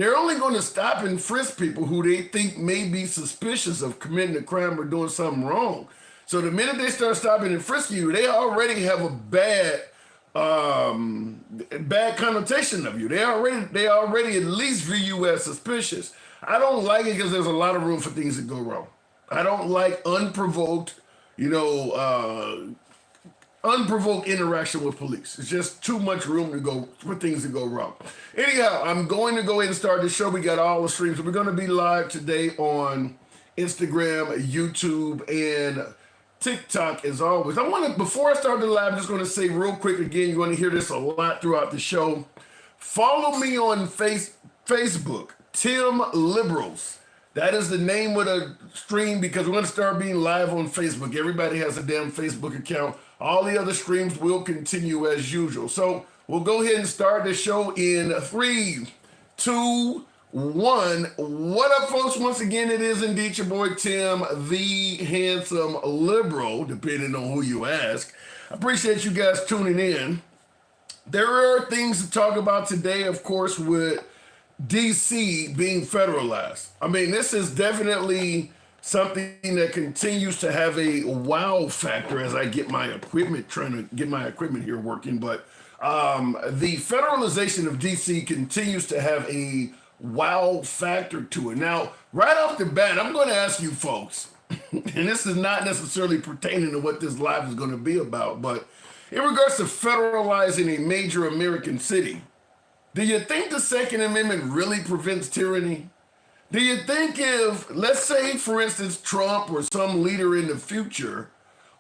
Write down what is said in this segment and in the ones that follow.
They're only going to stop and frisk people who they think may be suspicious of committing a crime or doing something wrong. So the minute they start stopping and frisking you, they already have a bad connotation of you. They already at least view you as suspicious. I don't like it because there's a lot of room for things to go wrong. I don't like unprovoked interaction with police. It's just too much room for things to go wrong. Anyhow, I'm going to go ahead and start the show. We got all the streams. We're going to be live today on Instagram, YouTube, and TikTok as always. Before I start the live, I'm just going to say real quick again, you're going to hear this a lot throughout the show. Follow me on Facebook, Tim Liberals. That is the name of the stream because we're going to start being live on Facebook. Everybody has a damn Facebook account. All the other streams will continue as usual. So we'll go ahead and start the show in 3, 2, 1. What up, folks? Once again, it is indeed your boy Tim, the handsome liberal, depending on who you ask. I appreciate you guys tuning in. There are things to talk about today, of course, with DC being federalized. I mean, this is definitely something that continues to have a wow factor as I get my equipment, trying to get my equipment here working. But the federalization of DC continues to have a wow factor to it. Now, right off the bat, I'm going to ask you folks, and this is not necessarily pertaining to what this live is going to be about, but in regards to federalizing a major American city, do you think the Second Amendment really prevents tyranny? Do you think if, let's say, for instance, Trump or some leader in the future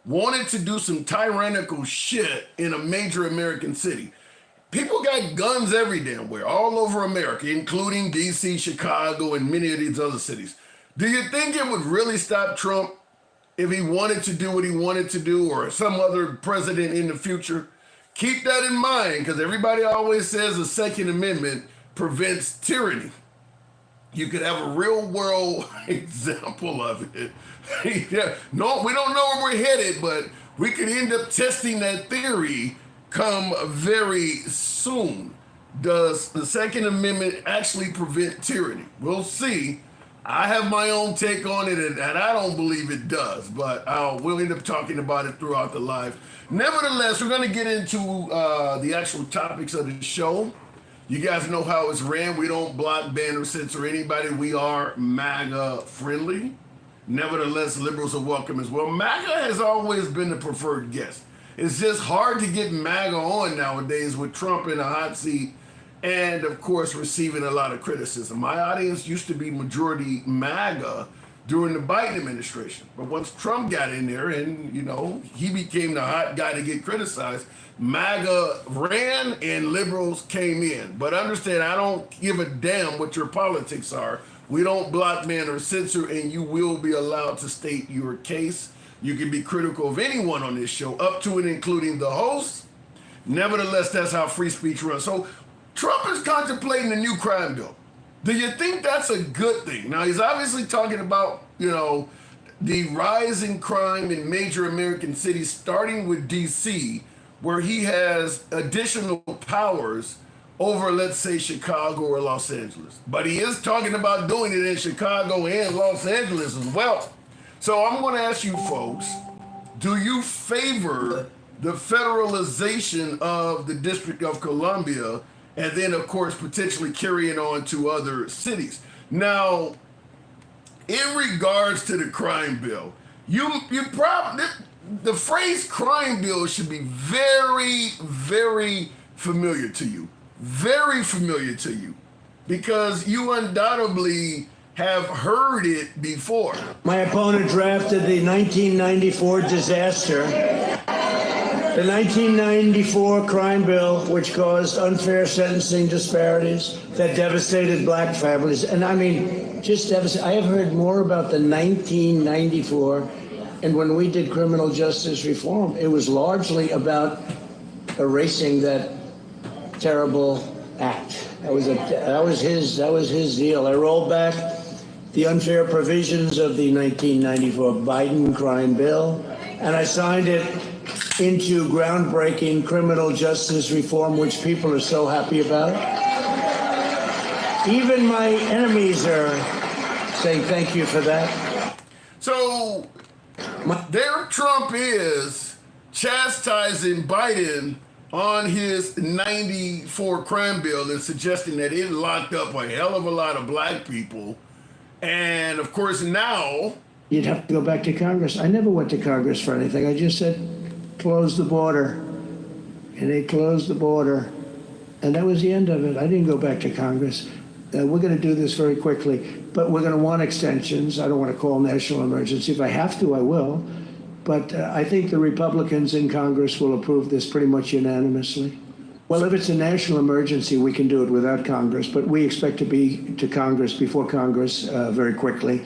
wanted to do some tyrannical shit in a major American city, people got guns every damn where, all over America, including DC, Chicago, and many of these other cities. Do you think it would really stop Trump if he wanted to do what he wanted to do, or some other president in the future? Keep that in mind, because everybody always says the Second Amendment prevents tyranny. You could have a real world example of it. Yeah, no, we don't know where we're headed, but we could end up testing that theory come very soon. Does the Second Amendment actually prevent tyranny? We'll see. I have my own take on it, and I don't believe it does, but we'll end up talking about it throughout the live. Nevertheless, we're going to get into the actual topics of the show. You guys know how it's ran. We don't block, ban, or censor anybody. We are MAGA friendly. Nevertheless, liberals are welcome as well. MAGA has always been the preferred guest. It's just hard to get MAGA on nowadays with Trump in a hot seat and, of course, receiving a lot of criticism. My audience used to be majority MAGA during the Biden administration. But once Trump got in there and, he became the hot guy to get criticized, MAGA ran and liberals came in. But understand, I don't give a damn what your politics are. We don't block, ban, or censor, and you will be allowed to state your case. You can be critical of anyone on this show, up to and including the host. Nevertheless, that's how free speech runs. So Trump is contemplating a new crime bill. Do you think that's a good thing? Now, he's obviously talking about, the rising crime in major American cities, starting with DC, where he has additional powers over, let's say, Chicago or Los Angeles. But he is talking about doing it in Chicago and Los Angeles as well. So I'm going to ask you folks, do you favor the federalization of the District of Columbia and then, of course, potentially carrying on to other cities? Now, in regards to the crime bill, the phrase crime bill should be very, very familiar to you. Very familiar to you. Because you undoubtedly have heard it before. My opponent drafted the 1994 disaster. The 1994 crime bill, which caused unfair sentencing disparities that devastated black families. And I mean, just devastated. I have heard more about the 1994. And when we did criminal justice reform, it was largely about erasing that terrible act. That was his deal. I rolled back the unfair provisions of the 1994 Biden crime bill, and I signed it into groundbreaking criminal justice reform, which people are so happy about. Even my enemies are saying thank you for that. So there Trump is chastising Biden on his 94 crime bill and suggesting that it locked up a hell of a lot of black people. And of course now... You'd have to go back to Congress. I never went to Congress for anything. I just said, close the border. And they closed the border. And that was the end of it. I didn't go back to Congress. We're going to do this very quickly. But we're going to want extensions. I don't want to call national emergency. If I have to, I will. But I think the Republicans in Congress will approve this pretty much unanimously. Well, if it's a national emergency, we can do it without Congress. But we expect to be to Congress, before Congress, very quickly.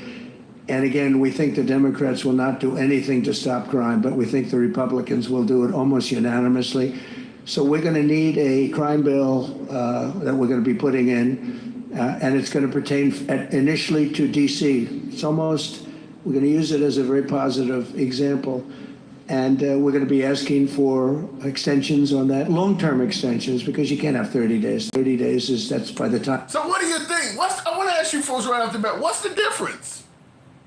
And again, we think the Democrats will not do anything to stop crime, but we think the Republicans will do it almost unanimously. So we're going to need a crime bill that we're going to be putting in, and it's going to pertain initially to DC. It's almost, we're going to use it as a very positive example. And we're going to be asking for extensions on that, long-term extensions, because you can't have 30 days. 30 days is, that's by the time. So what do you think? I want to ask you folks right off the bat, what's the difference?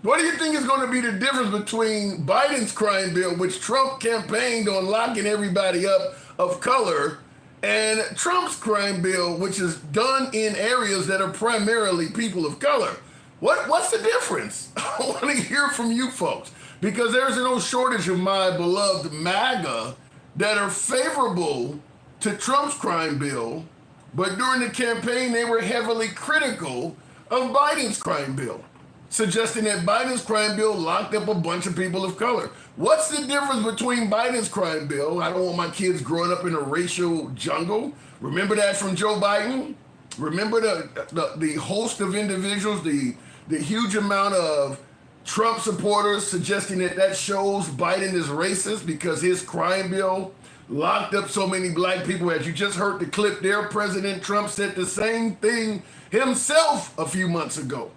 What do you think is going to be the difference between Biden's crime bill, which Trump campaigned on locking everybody up of color, and Trump's crime bill, which is done in areas that are primarily people of color? What's the difference? I want to hear from you folks, because there's no shortage of my beloved MAGA that are favorable to Trump's crime bill, but during the campaign, they were heavily critical of Biden's crime bill, suggesting that Biden's crime bill locked up a bunch of people of color. What's the difference between Biden's crime bill? I don't want my kids growing up in a racial jungle. Remember that from Joe Biden? Remember the host of individuals, the huge amount of Trump supporters suggesting that shows Biden is racist because his crime bill locked up so many black people. As you just heard the clip there, President Trump said the same thing himself a few months ago.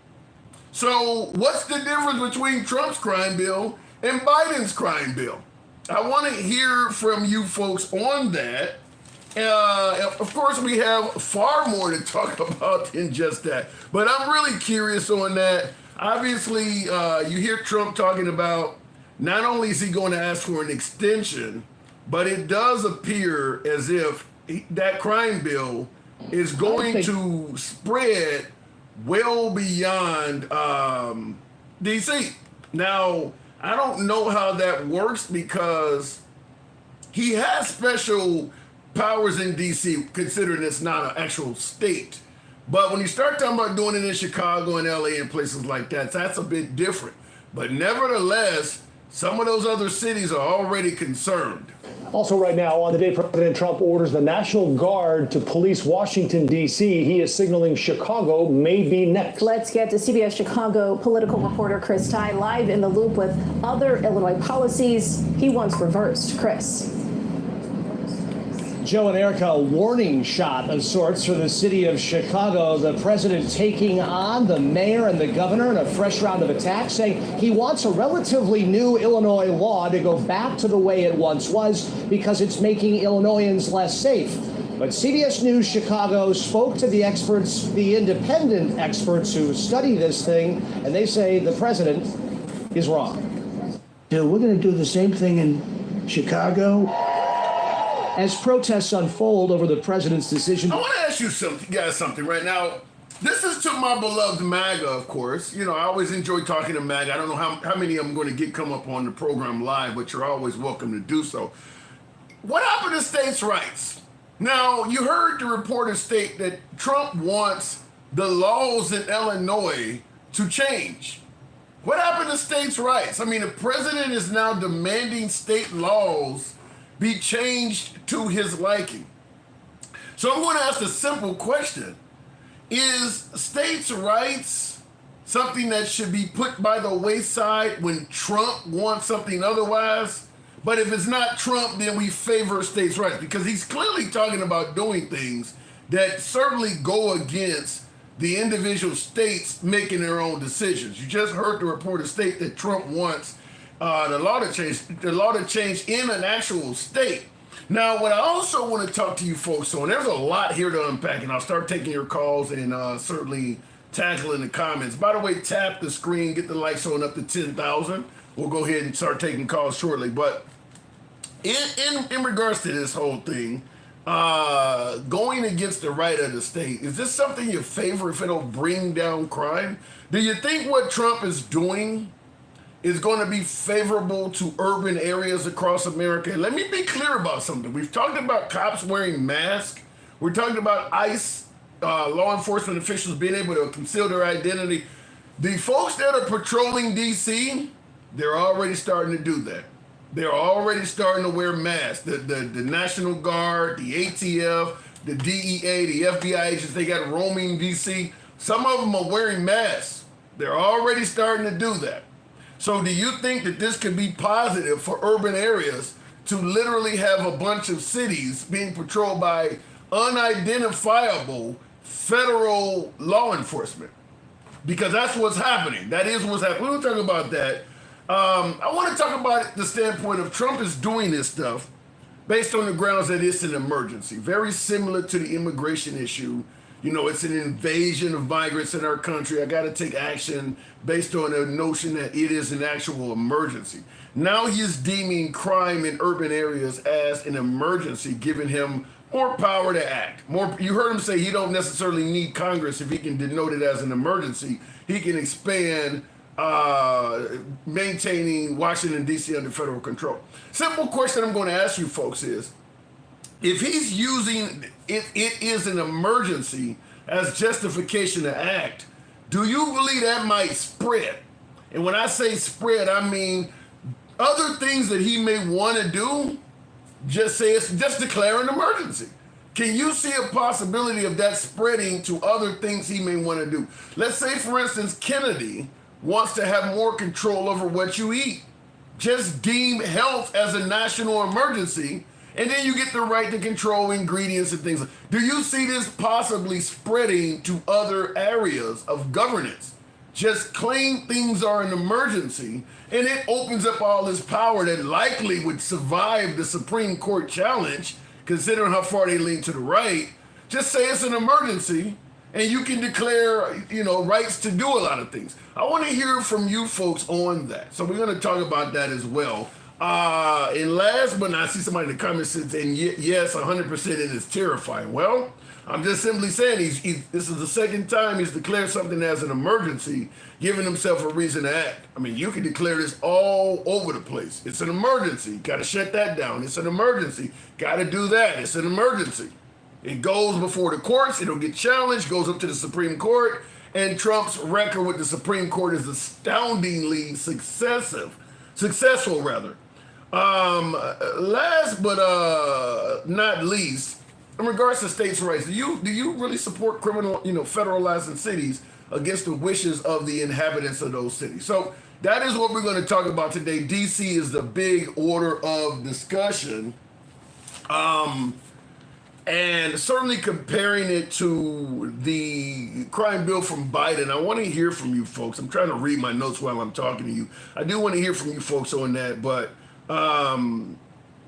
So what's the difference between Trump's crime bill and Biden's crime bill? I want to hear from you folks on that. Of course, we have far more to talk about than just that, but I'm really curious on that. Obviously, you hear Trump talking about not only is he going to ask for an extension, but it does appear as if that crime bill is going to spread well beyond DC. Now, I don't know how that works because he has special powers in DC, considering it's not an actual state. But when you start talking about doing it in Chicago and LA and places like that, that's a bit different. But nevertheless, some of those other cities are already concerned. Also right now, on the day President Trump orders the National Guard to police Washington, D.C., he is signaling Chicago may be next. Let's get to CBS Chicago political reporter Chris Ty live in the loop with other Illinois policies he wants reversed. Chris. Joe and Erica, a warning shot of sorts for the city of Chicago. The president taking on the mayor and the governor in a fresh round of attacks, saying he wants a relatively new Illinois law to go back to the way it once was because it's making Illinoisans less safe. But CBS News Chicago spoke to the experts, the independent experts who study this thing, and they say the president is wrong. We're going to do the same thing in Chicago. As protests unfold over the president's decision. I want to ask you something right now. This is to my beloved MAGA, of course. You know, I always enjoy talking to MAGA. I don't know how many of them going to come up on the program live, but you're always welcome to do so. What happened to states' rights? Now, you heard the reporter state that Trump wants the laws in Illinois to change. What happened to states' rights? I mean, the president is now demanding state laws be changed to his liking. So I'm going to ask a simple question. Is states' rights something that should be put by the wayside when Trump wants something otherwise? But if it's not Trump, then we favor states' rights, because he's clearly talking about doing things that certainly go against the individual states making their own decisions. You just heard the reporter state that Trump wants the law to change in an actual state. Now, what I also want to talk to you folks on, there's a lot here to unpack, and I'll start taking your calls and certainly tackling the comments. By the way, tap the screen, get the likes on up to 10,000. We'll go ahead and start taking calls shortly. But in regards to this whole thing, going against the right of the state, is this something you favor if it'll bring down crime? Do you think what Trump is doing is going to be favorable to urban areas across America? And let me be clear about something. We've talked about cops wearing masks. We're talking about ICE, law enforcement officials being able to conceal their identity. The folks that are patrolling DC, they're already starting to do that. They're already starting to wear masks. The National Guard, the ATF, the DEA, the FBI agents, they got roaming DC. Some of them are wearing masks. They're already starting to do that. So do you think that this could be positive for urban areas to literally have a bunch of cities being patrolled by unidentifiable federal law enforcement? Because that's what's happening. That is what's happening. We'll talk about that. I want to talk about the standpoint of Trump is doing this stuff based on the grounds that it's an emergency. Very similar to the immigration issue. You know, it's an invasion of migrants in our country. I got to take action based on the notion that it is an actual emergency. Now he's deeming crime in urban areas as an emergency, giving him more power to act. You heard him say he don't necessarily need Congress if he can denote it as an emergency. He can expand maintaining Washington, D.C. under federal control. Simple question I'm going to ask you folks is, if he's using it is an emergency as justification to act, do you believe that might spread? And when I say spread, I mean other things that he may want to do, just declare an emergency. Can you see a possibility of that spreading to other things he may want to do? Let's say, for instance, Kennedy wants to have more control over what you eat. Just deem health as a national emergency, and then you get the right to control ingredients and things. Do you see this possibly spreading to other areas of governance? Just claim things are an emergency, and it opens up all this power that likely would survive the Supreme Court challenge, considering how far they lean to the right. Just say it's an emergency, and you can declare, rights to do a lot of things. I want to hear from you folks on that. So we're going to talk about that as well. And last but not, I see somebody in the comments saying, yes, 100% it is terrifying. Well, I'm just simply saying this is the second time he's declared something as an emergency, giving himself a reason to act. I mean, you can declare this all over the place. It's an emergency. Got to shut that down. It's an emergency. Got to do that. It's an emergency. It goes before the courts. It'll get challenged, goes up to the Supreme Court, and Trump's record with the Supreme Court is astoundingly successful. Last but not least, in regards to states' rights, do you really support federalizing cities against the wishes of the inhabitants of those cities? So that is what we're going to talk about today. DC is the big order of discussion. And certainly comparing it to the crime bill from Biden, I want to hear from you folks. I'm trying to read my notes while I'm talking to you. I do want to hear from you folks on that, but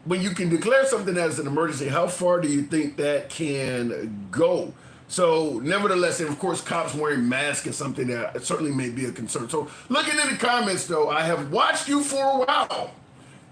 when you can declare something as an emergency, how far do you think that can go? So nevertheless, and of course, cops wearing masks is something that certainly may be a concern. So looking in the comments, though, I have watched you for a while.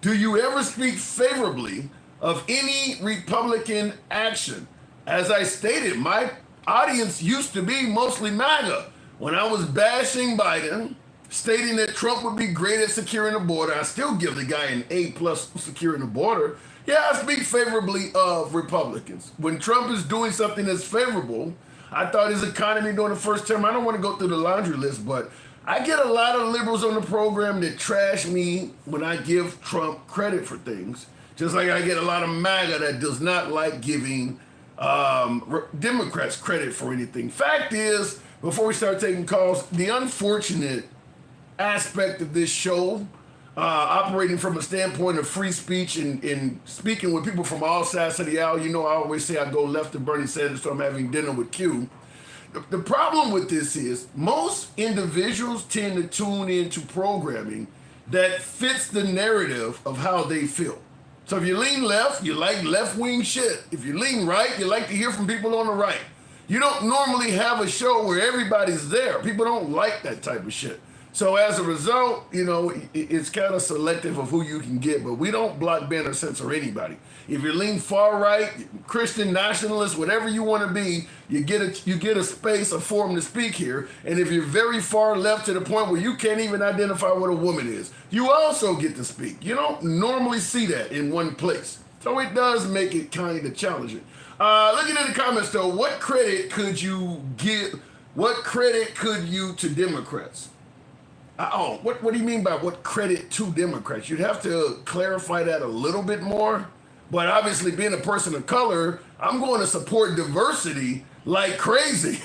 Do you ever speak favorably of any Republican action? As I stated, my audience used to be mostly MAGA. When I was bashing Biden, stating that Trump would be great at securing the border, I still give the guy an A+ securing the border. Yeah, I speak favorably of Republicans. When Trump is doing something that's favorable, I thought his economy during the first term, I don't want to go through the laundry list, but I get a lot of liberals on the program that trash me when I give Trump credit for things. Just like I get a lot of MAGA that does not like giving Democrats credit for anything. Fact is, before we start taking calls, the unfortunate aspect of this show, operating from a standpoint of free speech and speaking with people from all sides of the aisle, I always say I go left of Bernie Sanders, so I'm having dinner with Q. The problem with this is most individuals tend to tune into programming that fits the narrative of how they feel. So if you lean left, you like left-wing shit. If you lean right, you like to hear from people on the right. You don't normally have a show where everybody's there. People don't like that type of shit. So as a result, you know, it's kind of selective of who you can get, but we don't block, ban, or censor anybody. If you lean far right, Christian nationalist, whatever you want to be, you get a space, a forum to speak here. And if you're very far left to the point where you can't even identify what a woman is, you also get to speak. You don't normally see that in one place. So it does make it kind of challenging. Looking at the comments though, what credit could you give? What credit could you to Democrats? What do you mean by what credit to Democrats? You'd have to clarify that a little bit more. But obviously, being a person of color, I'm going to support diversity like crazy.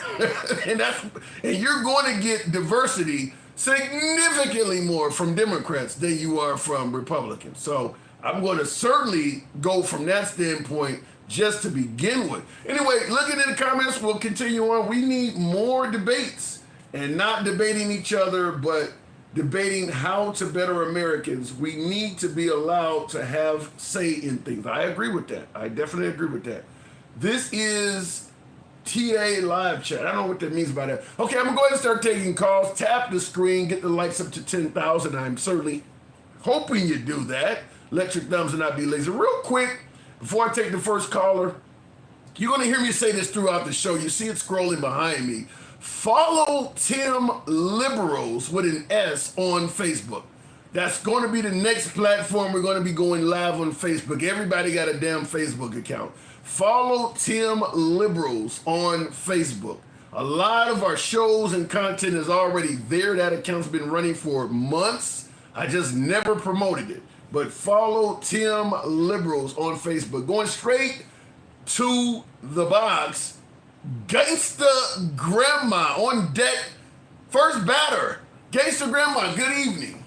and you're going to get diversity significantly more from Democrats than you are from Republicans. So I'm going to certainly go from that standpoint just to begin with. Anyway, looking at the comments, we'll continue on. We need more debates, and not debating each other, but debating how to better Americans. We need to be allowed to have say in things. I agree with that. I definitely agree with that. This is TA live chat. I don't know what that means by that. Okay, I'm gonna go ahead and start taking calls. Tap the screen, get the likes up to 10,000. I'm certainly hoping you do that. Let your thumbs and not be lazy. Real quick, before I take the first caller, you're gonna hear me say this throughout the show. You see it scrolling behind me. Follow Tim Liberals with an S on Facebook. That's going to be the next platform. We're going to be going live on Facebook. Everybody got a damn Facebook account. Follow Tim Liberals on Facebook. A lot of our shows and content is already there. That account's been running for months. I just never promoted it. But follow Tim Liberals on Facebook. Going straight to the box. Gangsta Grandma on deck. First batter. Gangsta Grandma, good evening.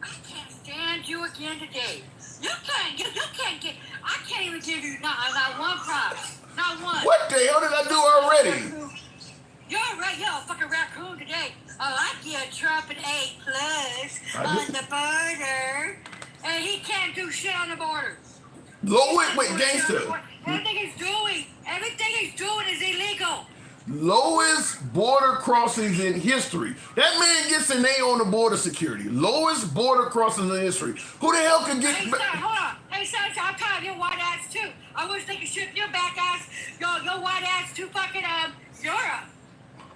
I can't stand you again today. You can't get, I can't even give you not one props. Not one. What the hell did I do already? You're right, you're a fucking raccoon today. I like you, Trump an A+ on the border. And he can't do shit on the border. Wait, Gangsta. Everything he's doing is illegal. Lowest border crossings in history. That man gets an A on the border security. Lowest border crossings in history. Who the hell could get... Hey, son, hold on. Hey, son, I'm tired of your white ass, too. I wish they could ship your back ass, your white ass to fucking, Europe.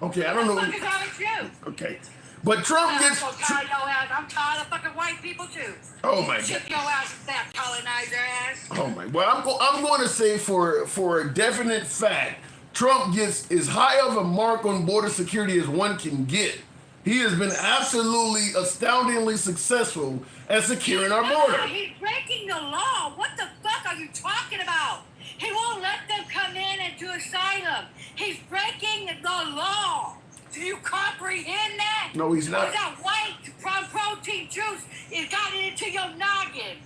Okay, I don't know. What the fuck is wrong with you? Okay. But Trump gets... I'm so tired of your ass. I'm tired of fucking white people, too. Oh, my God. Ship your ass, that colonizer ass. Oh, my... Well, I'm going to say for a definite fact, Trump gets as high of a mark on border security as one can get. He has been absolutely astoundingly successful at securing our border. He's breaking the law. What the fuck are you talking about? He won't let them come in and do asylum. He's breaking the law. Do you comprehend that? No, he's not. That white protein juice is gotten into your noggin.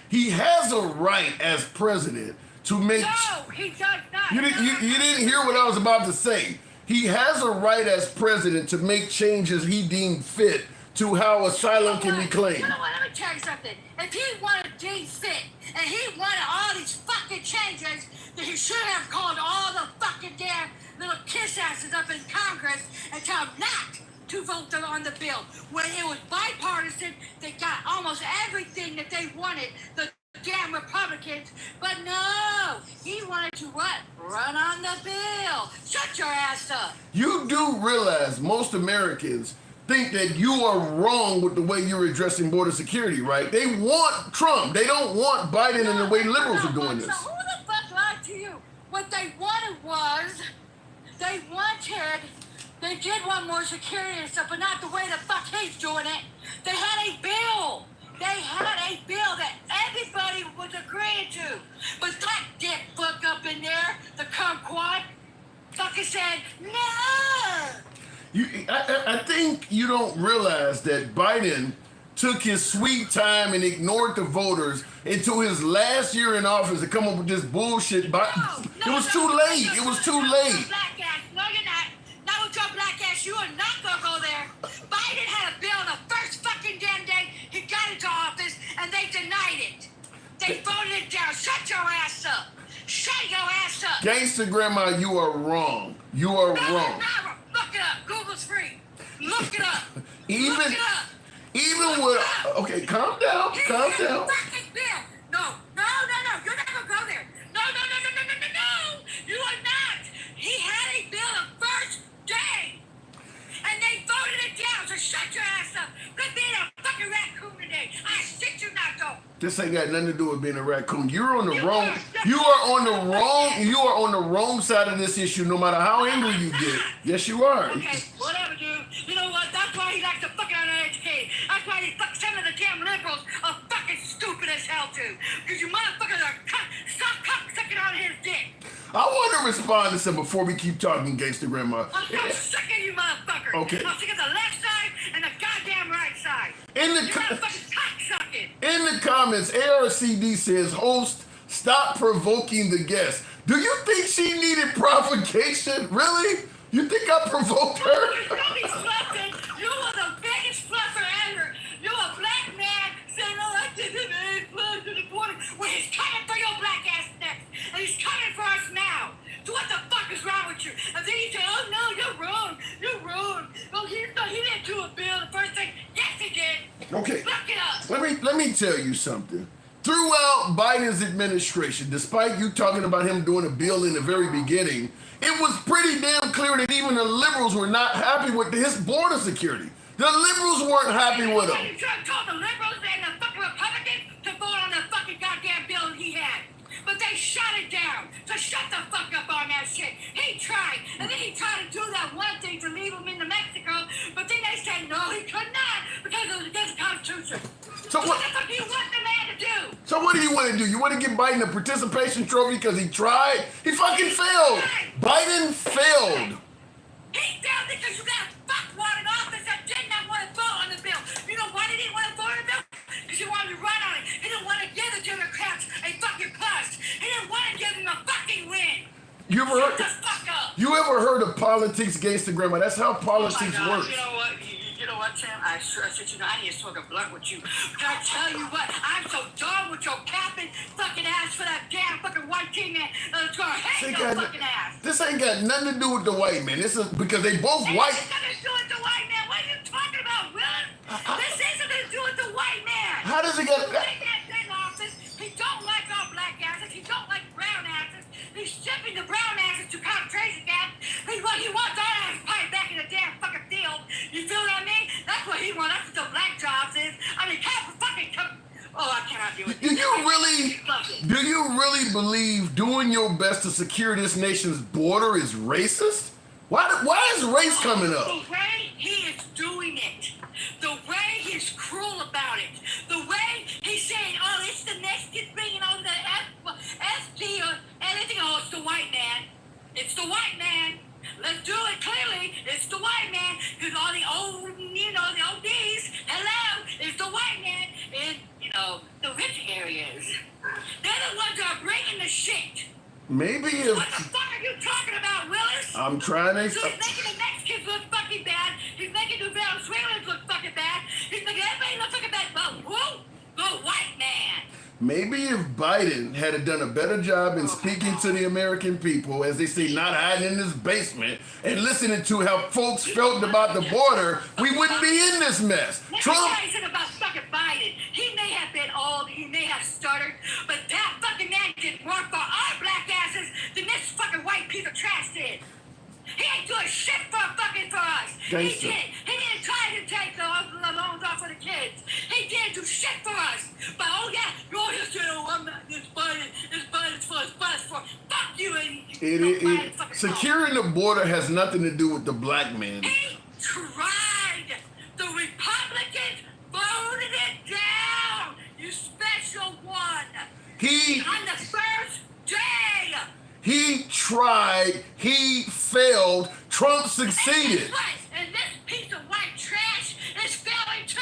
He has a right as president to make... No, he does not. You didn't hear what I was about to say. He has a right as president to make changes he deemed fit to how asylum can be claimed. You know what? Let me tell you something. If he wanted deemed fit and he wanted all these fucking changes, then he should have called all the fucking damn little kiss asses up in Congress and tell them not to vote on the bill. When it was bipartisan, they got almost everything that they wanted, the damn Republicans. But no, he wanted to what? Run on the bill. Shut your ass up. You do realize most Americans think that you are wrong with the way you're addressing border security, right? They want Trump. They don't want Biden and the way liberals are doing this. So who the fuck lied to you? What they wanted was, they did want more security and stuff, but not the way the fuck he's doing it. They had a bill. They had a bill that everybody was agreeing to. But that dick fuck up in there, the kumquat, fucking said, no. I think you don't realize that Biden took his sweet time and ignored the voters until his last year in office to come up with this bullshit. It was too late. It was too late. Black ass. No, you're not. Not with your black ass. You are not going to go there. Biden had a bill the first fucking damn day he got into office, and they denied it. They voted it down. Shut your ass up. Shut your ass up. Gangster Grandma, you are wrong. You are No, wrong. no, look it up. Google's free. Look it up. Even, look it up. even with, okay, calm down, calm He had a down. fucking bill. No. You're not gonna go there. No. You are not. He had a bill the first day. And they voted it down. So shut your ass up. Quit being a fucking raccoon today. I shit you not, though. This ain't got nothing to do with being a raccoon. You're on the wrong. You are on the wrong side of this issue. No matter how angry you get. Yes, you are. Okay, whatever, dude. You know what? That's why he likes to fucking uneducated. That's why some of the damn liberals are fucking stupid as hell, too. Because you motherfuckers are sucking on his dick. I want to respond to some before we keep talking, Gangster Grandma. I'm so sick of you motherfuckers. Okay. I'm sick of the left side and the goddamn right side. In the You motherfuckers cocksucking. In the comments, ARCD says, host, stop provoking the guest. Do you think she needed provocation? Really? You think I provoked her? You know he's fluffing. You are the biggest fluffer ever. You're a black man saying, oh, I didn't fluff to the border. Well, he's coming for your black ass next. And he's coming for us now. So what the fuck is wrong with you? And then you say, oh, no, you're wrong. You're wrong. Oh, he didn't do a bill the first thing. Yes, he did. Okay. Look it up. Let me tell you something. Throughout Biden's administration, despite you talking about him doing a bill in the very beginning, it was pretty damn clear that even the liberals were not happy with his border security. The liberals weren't happy with him. You told the liberals and the fucking Republicans to vote on the fucking goddamn bill he had. But they shut it down. So shut the fuck up on that shit. He tried. And then he tried to do that one thing to leave him into Mexico. But then they said, no, he could not because it was against the Constitution. So what the fuck do you want the man to do? So what do you want to do? You want to give Biden a participation trophy because he tried? He fucking failed. Biden failed. He failed because you got a fuckwad in office that did not want to vote on the bill. You know why they didn't want to vote on the bill? Because he wanted to run on it. He didn't want to give the Democrats a fucking plus. He didn't want to give them a fucking win. You ever heard of politics, Gangster Grandma? That's how politics works. You know what, Sam? I need to smoke a blunt with you. Can I tell you what? I'm so done with your capping fucking ass for that damn fucking white team man that's gonna hate your fucking ass. This ain't got nothing to do with the white man. This is because they both white. This has nothing to do with the white man. What are you talking about, Willis? This has something to do with the white man. How does it get? In office, he don't like all black asses. He don't like brown asses. He's shipping the brown asses to concentration camps. He wants our ass piped back in the damn fucking field. You feel what I mean? That's what he wants. That's what the black jobs is. I mean, oh, I cannot do it. Do you really believe doing your best to secure this nation's border is racist? Why is race coming up? The way he is doing it, the way he's cruel about it, the way he's saying, oh, it's the Mexicans bringing over the FD or anything. Oh, it's the white man. It's the white man. Let's do it clearly. It's the white man. Because all the old, the ODs, hello, it's the white man in, the rich areas. They're the ones that are bringing the shit. Maybe if... What the fuck are you talking about, Willis? I'm trying to... So he's making the Mexicans look fucking bad. He's making the Venezuelans look fucking bad. He's making everybody look fucking bad. But who? The white man. Maybe if Biden had done a better job in speaking to the American people, as they say, not hiding in his basement, and listening to how folks felt about the border, we wouldn't be in this mess. Trump... Let me tell you something about fucking Biden. He may have been old, he may have stuttered, but that fucking man did more for our black asses than this fucking white piece of trash did. He ain't doing shit for us. Gangster. He did. He didn't try to take the loans off for the kids. He didn't do shit for us. But oh yeah, you're just I'm not this Biden's for us, fuck you and securing the border has nothing to do with the black man. He tried. The Republicans voted it down. You special one. On the first day. He tried, he failed, Trump succeeded. And this piece of white trash is failing too.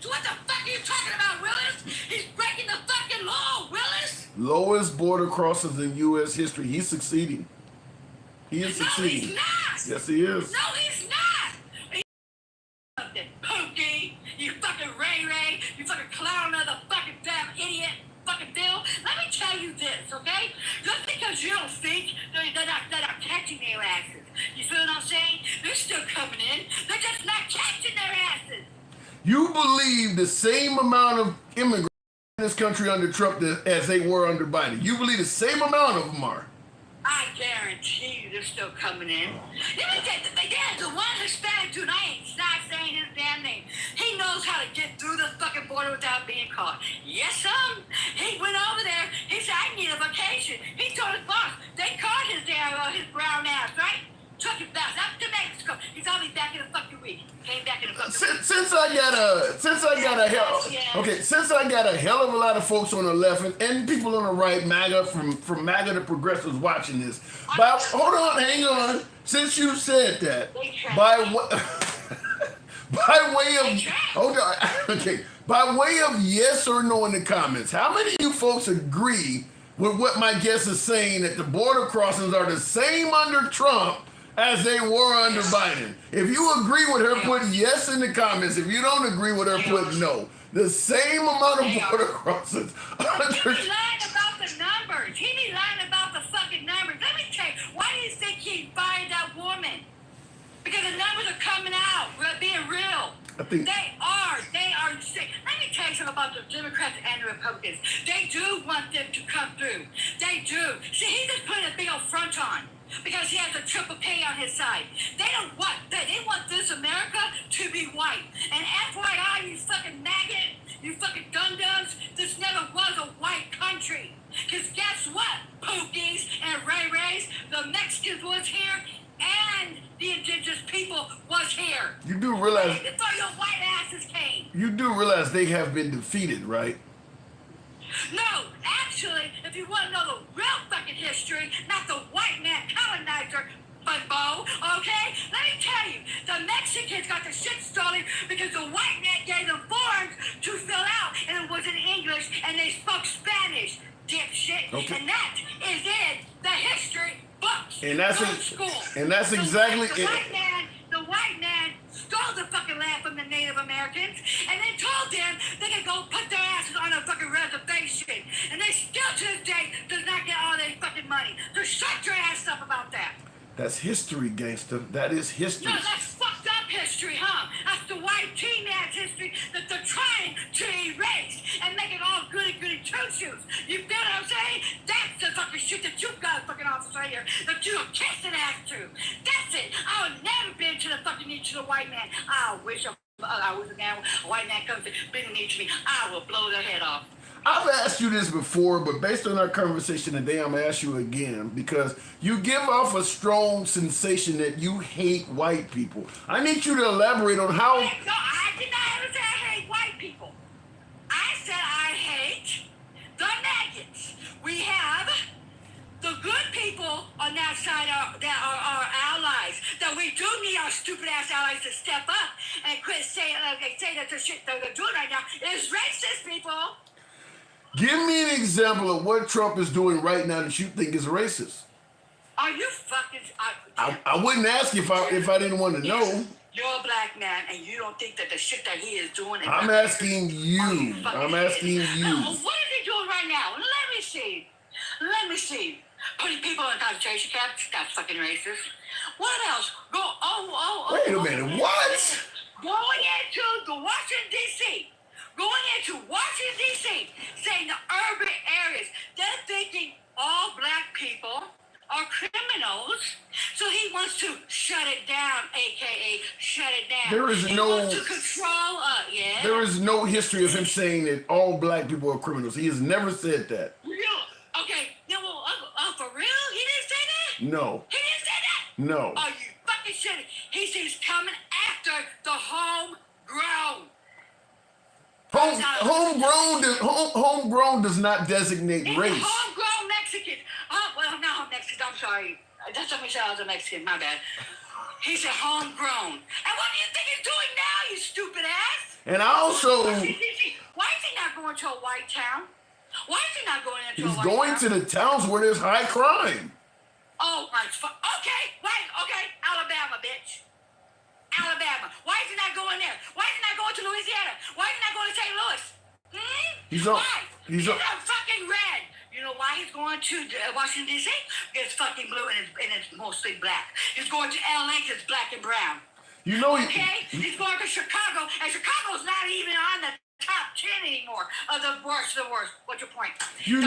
So what the fuck are you talking about, Willis? He's breaking the fucking law, Willis. Lowest border crosses in U.S. history. He's succeeding. He is succeeding. No, he's not. Yes, he is. No, he's not. He's fucking Pookie. You fucking Ray. You fucking clown of the fucking damn idiot. Fucking Phil, let me tell you this, okay? Just because you don't think they're not catching their asses. You feel what I'm saying? They're still coming in. They're just not catching their asses. You believe the same amount of immigrants in this country under Trump as they were under Biden. You believe the same amount of them are. I guarantee you they're still coming in. The one Hispanic dude, I ain't not saying his damn name. He knows how to get through the fucking border without being caught. Yes, he went over there. He said, I need a vacation. He told his boss, they caught his brown ass, right? Took him back up to Mexico. He's only back in a fucking week. Came back in a fucking week. Since I got a hell of a lot of folks on the left and people on the right, MAGA from MAGA to progressives watching this. But hold on, hang on. Since you said that, by way of yes or no in the comments, how many of you folks agree with what my guest is saying that the border crossings are the same under Trump as they were under Biden? If you agree with her, put yes in the comments. If you don't agree with her, put no. The same amount of border crossings. He be lying about the numbers. He be lying about the fucking numbers. Let me tell you, why do you think he fired that woman? Because the numbers are coming out. We're being real. They are sick. Let me tell you something about the Democrats and the Republicans. They do want them to come through. They do. See, he just put a big old front on because he has a triple K on his side. They don't want that. They want this America to be white. And FYI, you fucking maggot, you fucking dum-dums, this never was a white country. Because guess what, Pookies and Ray Rays, the Mexicans was here and the indigenous people was here. You do realize before your white asses came. You do realize they have been defeated, right? No, actually, if you want to know the real fucking history, not the white man colonizer, Bo, okay? Let me tell you, the Mexicans got the shit stolen because the white man gave them forms to fill out, and it was in English, and they spoke Spanish, dipshit. Okay. And that is in the history books. And that's exactly it. The white man stole the fucking land from the Native Americans, and they told them they could go put their asses on a fucking reservation, and they still to this day does not get all their fucking money. So shut your ass up about that. That's history, gangster. That is history. No, that's fucked up history, huh? That's the white T-man's history that they're trying to erase and make it all goody-goody two-shoes. You feel what I'm saying? That's the fucking shit that you got fucking officer right here that you're kissing ass to. That's it. I would never been to the fucking knee to the white man. I wish a white man comes to bend the knee to me. I will blow their head off. I've asked you this before, but based on our conversation today, I'm going to ask you again because you give off a strong sensation that you hate white people. I need you to elaborate on how... No, I did not ever say I hate white people. I said I hate the maggots. We have the good people on that side that are our allies. That we do need our stupid ass allies to step up and quit saying that the shit that they're doing right now is racist, people. Give me an example of what Trump is doing right now that you think is racist. Are you fucking... I wouldn't ask you if I didn't want to know. You're a black man, and you don't think that the shit that he is doing... I'm asking you. I'm asking you. What is he doing right now? Let me see. Putting people in concentration camps? That's fucking racist. What else? Wait a minute. What? Going into the Washington, D.C., saying the urban areas, they're thinking all black people are criminals, so he wants to shut it down, a.k.a. shut it down. There is he wants to control yeah. There is no history of him saying that all black people are criminals. He has never said that. Real? Okay. No, for real? He didn't say that? No. He didn't say that? No. Are you fucking shitting? He says he's coming after the homegrown. Homegrown does not designate race. Homegrown Mexicans. Well, not Mexicans. I'm sorry. That's what I was a Mexican. My bad. He said homegrown. And what do you think he's doing now, you stupid ass? And I also... Why is he not going to a white town? Why is he not going into a white town? He's going to the towns where there's high crime. Oh, my... Okay, right. Okay, Alabama, bitch. Alabama. Why is he not going there? Why is he not going to Louisiana? Why is he not going to St. Louis? Why? He's a fucking why he's going to Washington, D.C.? It's fucking blue and it's mostly black. He's going to L.A. because it's black and brown. You know Okay? He's going to Chicago, and Chicago's not even on the top 10 anymore of the worst of the worst. What's your point? You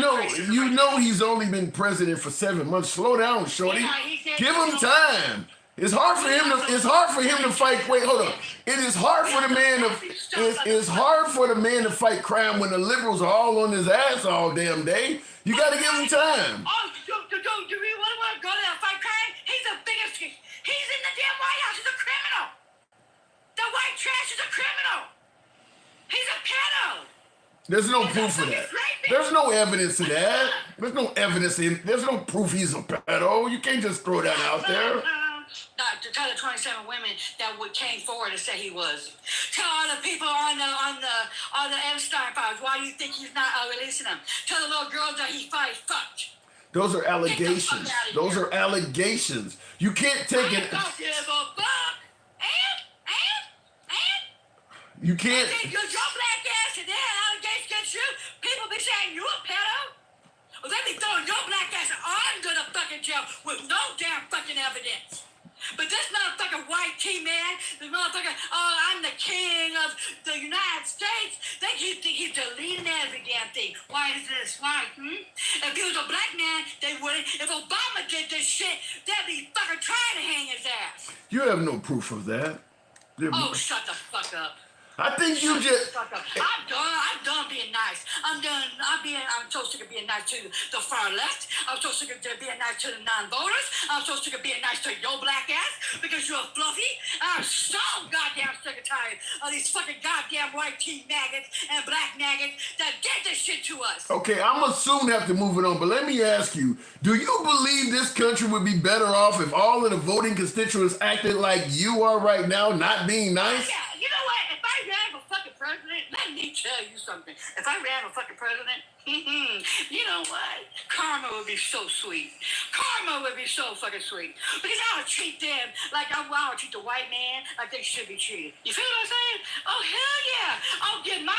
know he's only been president for 7 months. Slow down, shorty. Yeah, Give him time. It's hard for him to. It's hard for him to fight. Wait, hold on. It is hard for the man to. It's hard for the man to fight crime when the liberals are all on his ass all damn day. You got to give him time. Oh, do we want to go there and fight crime? He's the biggest. He's in the damn White House. He's a criminal. The white trash is a criminal. He's a pedo. There's no proof of that. There's no evidence of that. There's no evidence. There's no proof he's a pedo. You can't just throw that out there. To tell the 27 women that came forward and said he was. Tell all the people on the Epstein files why do you think he's not releasing them. Tell the little girls that he fucked. Those are allegations. Those are allegations. You can't take it. I don't give a fuck. And you can't. your black ass and their allegations against you. People be saying you a pedo. Well, they be throwing your black ass under the fucking jail with no damn fucking evidence. But this motherfucking white tea man, this motherfucker, oh, I'm the king of the United States. They keep he's deleting every damn thing. Why is this? Why? If he was a black man, they wouldn't. If Obama did this shit, they'd be fucking trying to hang his ass. You have no proof of that. Oh, shut the fuck up. I think you just. I'm done being nice. I'm so sick of being nice to the far left. I'm so sick of being nice to the non-voters. I'm so sick of being nice to your black ass because you're fluffy. I'm so goddamn sick and tired of these fucking goddamn white tea maggots and black maggots that did this shit to us. Okay, I'm gonna soon have to move it on, but let me ask you: do you believe this country would be better off if all of the voting constituents acted like you are right now, not being nice? Yeah, you know what? If I ran for fucking president, let me tell you something. If I ran for fucking president, you know what? Karma would be so sweet. Karma would be so fucking sweet. Because I would treat them like I would treat the white man like they should be treated. You feel what I'm saying? Oh, hell yeah. I'll give my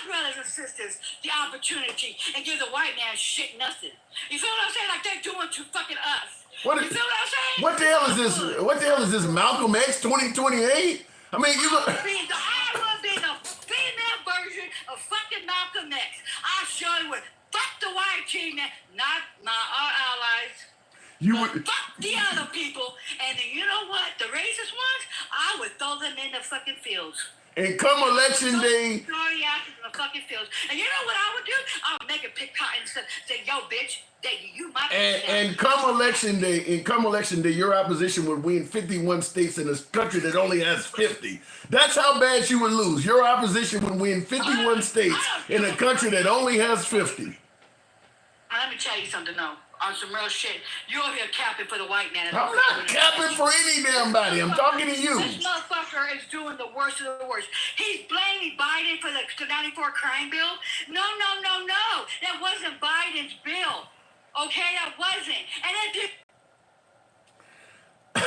brothers and sisters the opportunity and give the white man shit nothing. You feel what I'm saying? Like they're doing to fucking us. You feel what I'm saying? What the hell is this? What the hell is this? Malcolm X 2028? I mean, you. I would be the female version of fucking Malcolm X. I sure would. Fuck the white team, not our allies. You would. Fuck the other people, and then you know what? The racist ones, I would throw them in the fucking fields. And come election day. Sorry, after the fucking fields. And you know what I would do? I would make a pick cotton and say, yo, bitch, you my and come election day, your opposition would win 51 states in a country that only has 50. That's how bad you would lose. Your opposition would win 51 states in a country that only has 50. Let me tell you something, though. On some real shit, you're over here capping for the white man. I'm not capping for any damn body. I'm talking to you. This motherfucker is doing the worst of the worst. He's blaming Biden for the 94 crime bill. No. That wasn't Biden's bill. Okay, that wasn't. And then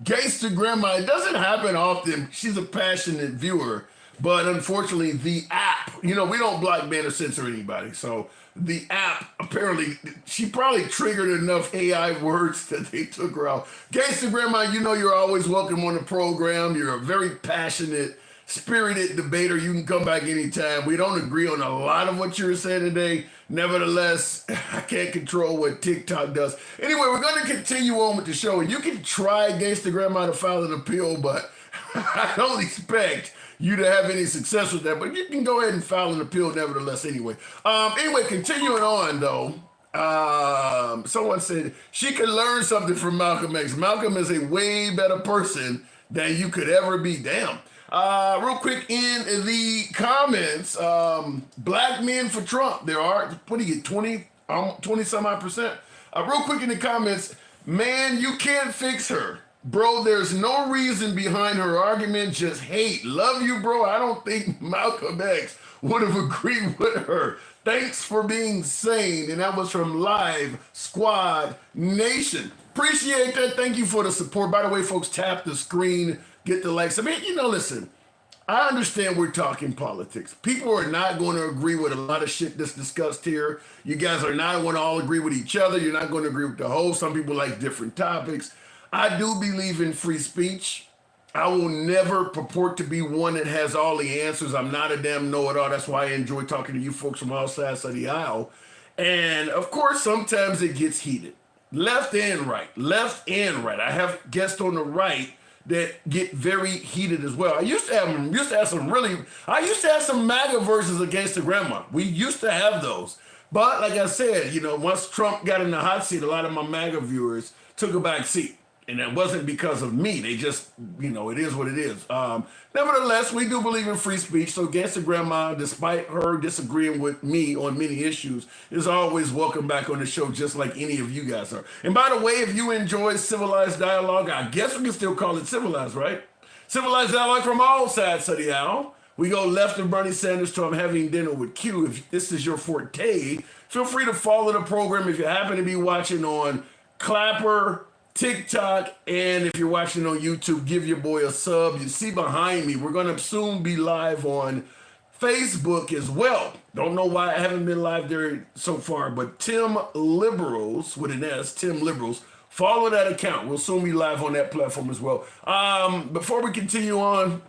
Gangster Grandma, it doesn't happen often. She's a passionate viewer, but unfortunately, the app, we don't block, ban, or censor anybody. So the app, apparently, she probably triggered enough AI words that they took her out. Gangster Grandma, you're always welcome on the program. You're a very passionate, spirited debater. You can come back anytime. We don't agree on a lot of what you were saying today. Nevertheless, I can't control what TikTok does. Anyway, we're going to continue on with the show. You can try Gangsta Grandma to file an appeal, but I don't expect you to have any success with that. But you can go ahead and file an appeal nevertheless anyway. Continuing on, though. Someone said she could learn something from Malcolm X. Malcolm is a way better person than you could ever be. Damn. Real quick in the comments, black men for Trump. There are, what do you get, 20 some odd percent? Real quick in the comments, man, you can't fix her. Bro, there's no reason behind her argument, just hate. Love you, bro. I don't think Malcolm X would have agreed with her. Thanks for being sane. And that was from Live Squad Nation. Appreciate that. Thank you for the support. By the way, folks, tap the screen. Get the likes. I mean, listen, I understand we're talking politics. People are not going to agree with a lot of shit that's discussed here. You guys are not going to all agree with each other. You're not going to agree with the host. Some people like different topics. I do believe in free speech. I will never purport to be one that has all the answers. I'm not a damn know-it-all. That's why I enjoy talking to you folks from all sides of the aisle. And of course, sometimes it gets heated. Left and right. Left and right. I have guests on the right that get very heated as well. I used to have some MAGA verses against the grandma. We used to have those. But like I said, once Trump got in the hot seat, a lot of my MAGA viewers took a back seat. And it wasn't because of me. They just, it is what it is. Nevertheless, we do believe in free speech. So Gangsta Grandma, despite her disagreeing with me on many issues, is always welcome back on the show, just like any of you guys are. And by the way, if you enjoy civilized dialogue, I guess we can still call it civilized, right? Civilized dialogue from all sides of the aisle. We go left of Bernie Sanders to I'm having dinner with Q. If this is your forte, feel free to follow the program if you happen to be watching on Clapper, TikTok, and if you're watching on YouTube, give your boy a sub. You see behind me, we're going to soon be live on Facebook as well. Don't know why I haven't been live there so far, but Tim Liberals, with an S, Tim Liberals, follow that account. We'll soon be live on that platform as well. Before we continue on,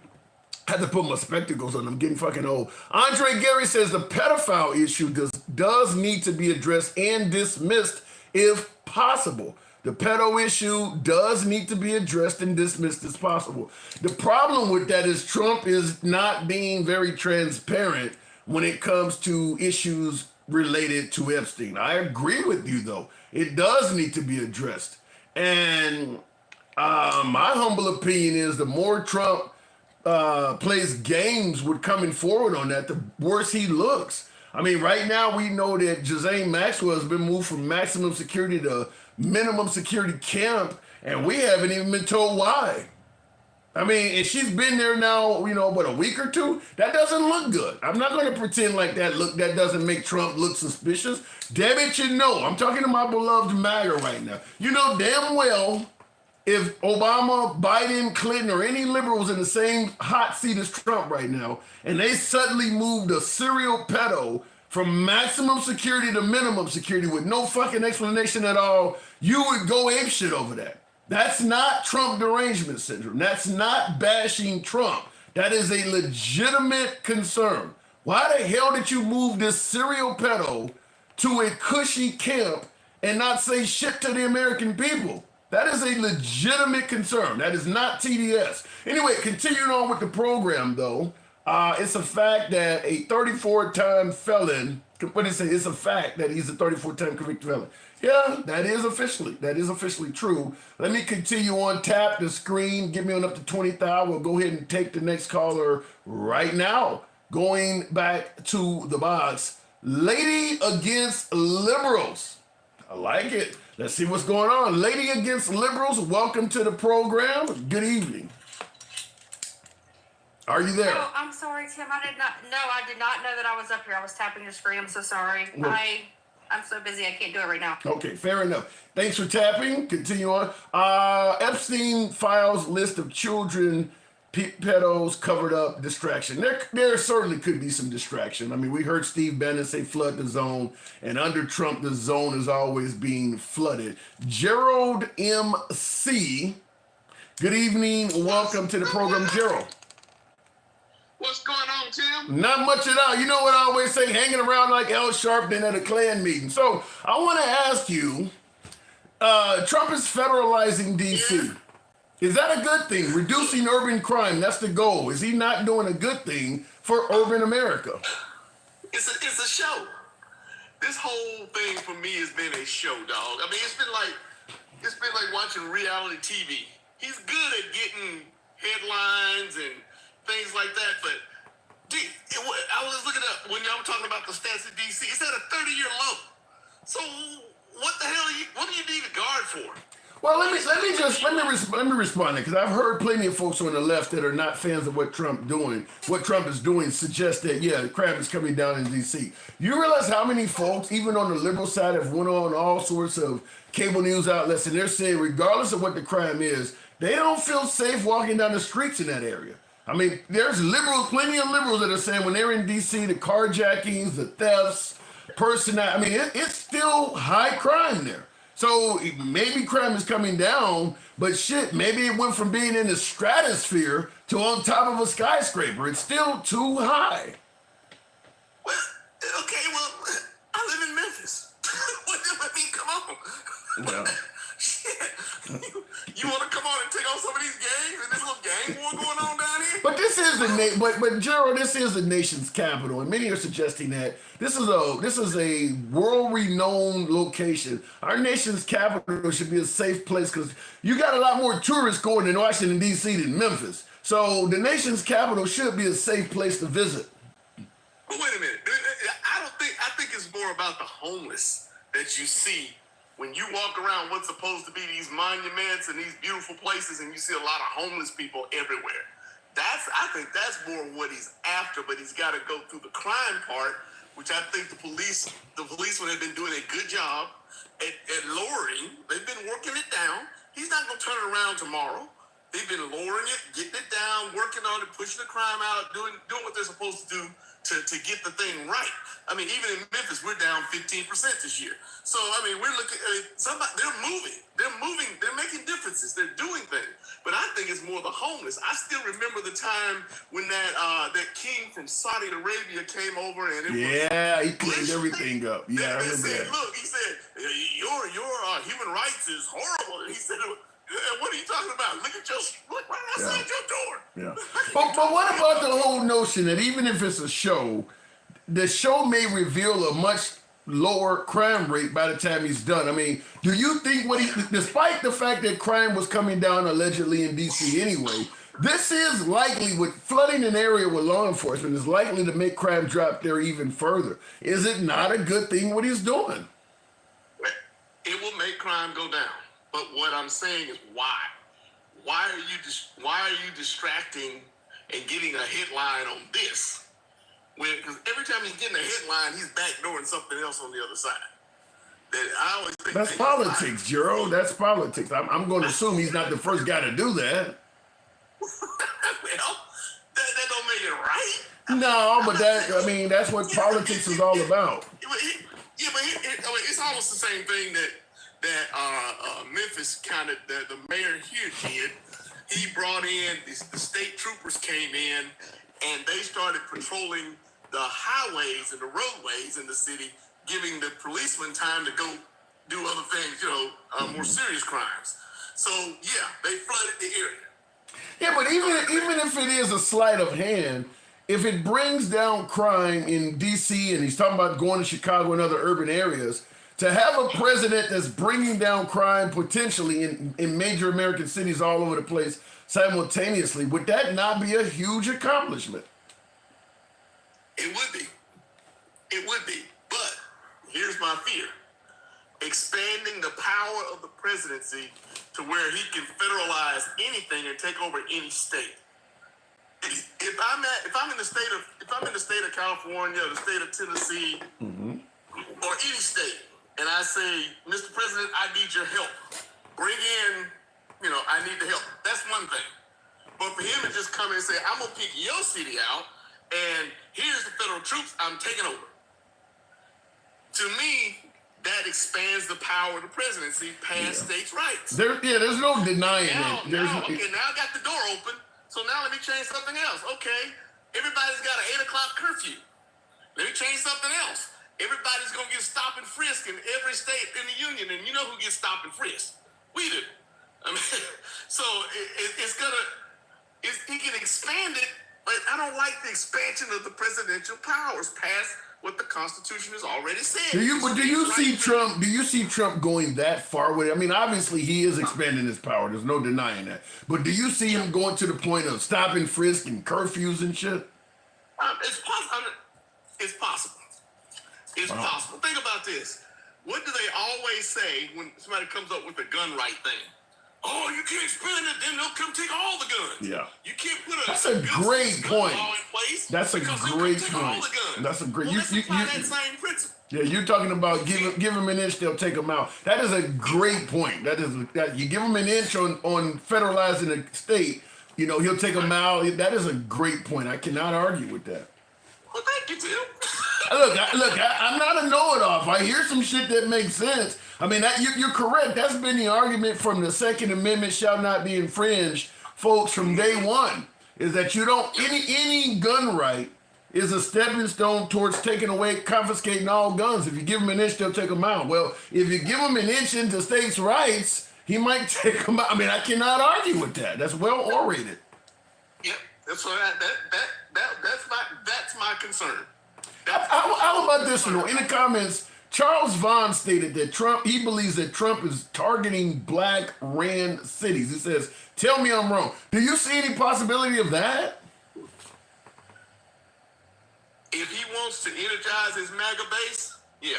I had to put my spectacles on. I'm getting fucking old. Andre Gary says the pedophile issue does need to be addressed and dismissed if possible. The pedo issue does need to be addressed and dismissed as possible. The problem with that is Trump is not being very transparent when it comes to issues related to Epstein. I agree with you, though. It does need to be addressed. And my humble opinion is the more Trump plays games with coming forward on that, the worse he looks. I mean, right now we know that Ghislaine Maxwell has been moved from maximum security to minimum security camp, and we haven't even been told why. I mean, and she's been there now, a week or two. That doesn't look good. I'm not going to pretend like that doesn't make Trump look suspicious. Damn it, I'm talking to my beloved MAGA right now. You know damn well if Obama, Biden, Clinton, or any liberals in the same hot seat as Trump right now, and they suddenly moved a serial pedo from maximum security to minimum security with no fucking explanation at all, you would go apeshit over that. That's not Trump derangement syndrome. That's not bashing Trump. That is a legitimate concern. Why the hell did you move this serial pedo to a cushy camp and not say shit to the American people? That is a legitimate concern. That is not TDS. Anyway, continuing on with the program, though, it's a fact that a 34-time felon, it's a fact that he's a 34-time convicted felon. Yeah, that is officially true. Let me continue on. Tap the screen. Get me on up to 20,000. We'll go ahead and take the next caller right now. Going back to the box. Lady against liberals. I like it. Let's see what's going on. Lady against liberals, welcome to the program. Good evening. Are you there? Oh, I'm sorry, Tim. I did not know that I was up here. I was tapping the screen. I'm so sorry. Well, I'm so busy. I can't do it right now. Okay, fair enough. Thanks for tapping. Continue on. Epstein files list of children, pedos, covered up, distraction. There certainly could be some distraction. I mean, we heard Steve Bannon say flood the zone, and under Trump, the zone is always being flooded. Gerald MC, good evening. Welcome to the program, Gerald. What's going on, Tim? Not much at all. You know what I always say, hanging around like Al Sharpton at a Klan meeting. So I want to ask you, Trump is federalizing DC. Yeah. Is that a good thing? Reducing urban crime, that's the goal. Is he not doing a good thing for urban America? It's a show. This whole thing for me has been a show, dog. I mean, it's been like watching reality TV. He's good at getting headlines and things like that, but I was looking up when y'all were talking about the stats at DC. It's at a 30-year low. So what the hell? What do you need a guard for? Well, let me respond because I've heard plenty of folks on the left that are not fans of what Trump is doing, suggest that the crap is coming down in DC. You realize how many folks, even on the liberal side, have went on all sorts of cable news outlets, and they're saying, regardless of what the crime is, they don't feel safe walking down the streets in that area. I mean, there's liberals, plenty of liberals that are saying when they're in DC, the carjackings, the thefts, I mean, it's still high crime there. So maybe crime is coming down, but shit, maybe it went from being in the stratosphere to on top of a skyscraper. It's still too high. Well, okay, well, I live in Memphis. I mean, come on. Yeah. Shit. You want to come on and take on some of these gangs and this little gang war going on down here? But this is but Gerald, this is the nation's capital, and many are suggesting that this is a world-renowned location. Our nation's capital should be a safe place because you got a lot more tourists going in Washington D.C. than Memphis. So the nation's capital should be a safe place to visit. But wait a minute. I think it's more about the homeless that you see when you walk around what's supposed to be these monuments and these beautiful places, and you see a lot of homeless people everywhere. I think that's more what he's after, but he's got to go through the crime part, which I think the policemen have been doing a good job at lowering. They've been working it down. He's not going to turn it around tomorrow. They've been lowering it, getting it down, working on it, pushing the crime out, doing what they're supposed to do to get the thing right. I mean, even in Memphis, we're down 15% this year. So, I mean, we're looking at they're moving, they're making differences, they're doing things. But I think it's more the homeless. I still remember the time when that king from Saudi Arabia came over and he cleaned everything up. Yeah, I remember that. Look, he said, your human rights is horrible. And he said, what are you talking about? Look right outside your door. Yeah. But what about the whole notion that even if it's a show, the show may reveal a much lower crime rate by the time he's done? I mean, do you think despite the fact that crime was coming down allegedly in DC anyway, this is likely, with flooding an area with law enforcement, is likely to make crime drop there even further. Is it not a good thing what he's doing? It will make crime go down. But what I'm saying is why? Why are you distracting and getting a headline on this? Because every time he's getting a headline, he's backdooring something else on the other side. I always think that's politics, Gerald. That's politics. I'm going to assume he's not the first guy to do that. Well, that don't make it right. No, but that's what politics is all about. Yeah, but it's almost the same thing that Memphis the mayor here did. He brought in the state troopers came in and they started patrolling the highways and the roadways in the city, giving the policemen time to go do other things, more serious crimes. So yeah, they flooded the area. Yeah, but even if it is a sleight of hand, if it brings down crime in DC, and he's talking about going to Chicago and other urban areas, to have a president that's bringing down crime potentially in major American cities all over the place simultaneously, would that not be a huge accomplishment? It would be. It would be. But here's my fear. Expanding the power of the presidency to where he can federalize anything and take over any state. If I'm in the state of California, or the state of Tennessee, or any state, and I say, Mr. President, I need your help. Bring in, I need the help. That's one thing. But for him to just come in and say, I'm gonna pick your city out, and here's the federal troops, I'm taking over. To me, that expands the power of the presidency past states' rights. There's no denying it. Now I got the door open, so now let me change something else. Okay, everybody's got an 8 o'clock curfew. Let me change something else. Everybody's going to get stop and frisk in every state in the union, and you know who gets stop and frisk? We do. I mean, so he can expand it, but I don't like the expansion of the presidential powers past what the Constitution has already said. Do you see Trump going that far with it? I mean, obviously he is expanding his power. There's no denying that. But do you see him going to the point of stop and frisk and curfews and shit? It's possible. It's possible. It's possible. Think about this. What do they always say when somebody comes up with the gun right thing? Oh, you can't spend it, then they'll come take all the guns. Yeah. You can't put That's a great point. Law in place. That's a great point. That's a great. Well, let's apply that same principle. Yeah, you're talking about give them an inch, they'll take them out. That is a great point. That you give them an inch on federalizing a state. You know, he'll take them out. That is a great point. I cannot argue with that. Well, thank you, Tim. I'm not a know-it-all. I hear some shit that makes sense. I mean, you're correct. That's been the argument from the Second Amendment shall not be infringed, folks, from day one, is that you don't, any gun right is a stepping stone towards taking away, confiscating all guns. If you give them an inch, they'll take them out. Well, if you give them an inch into states' rights, he might take them out. I mean, I cannot argue with that. That's well orated. Yep, that's what that's my concern. How about this one? In the comments, Charles Vaughn stated that he believes that Trump is targeting black ran cities. He says, tell me I'm wrong. Do you see any possibility of that? If he wants to energize his MAGA base, yeah,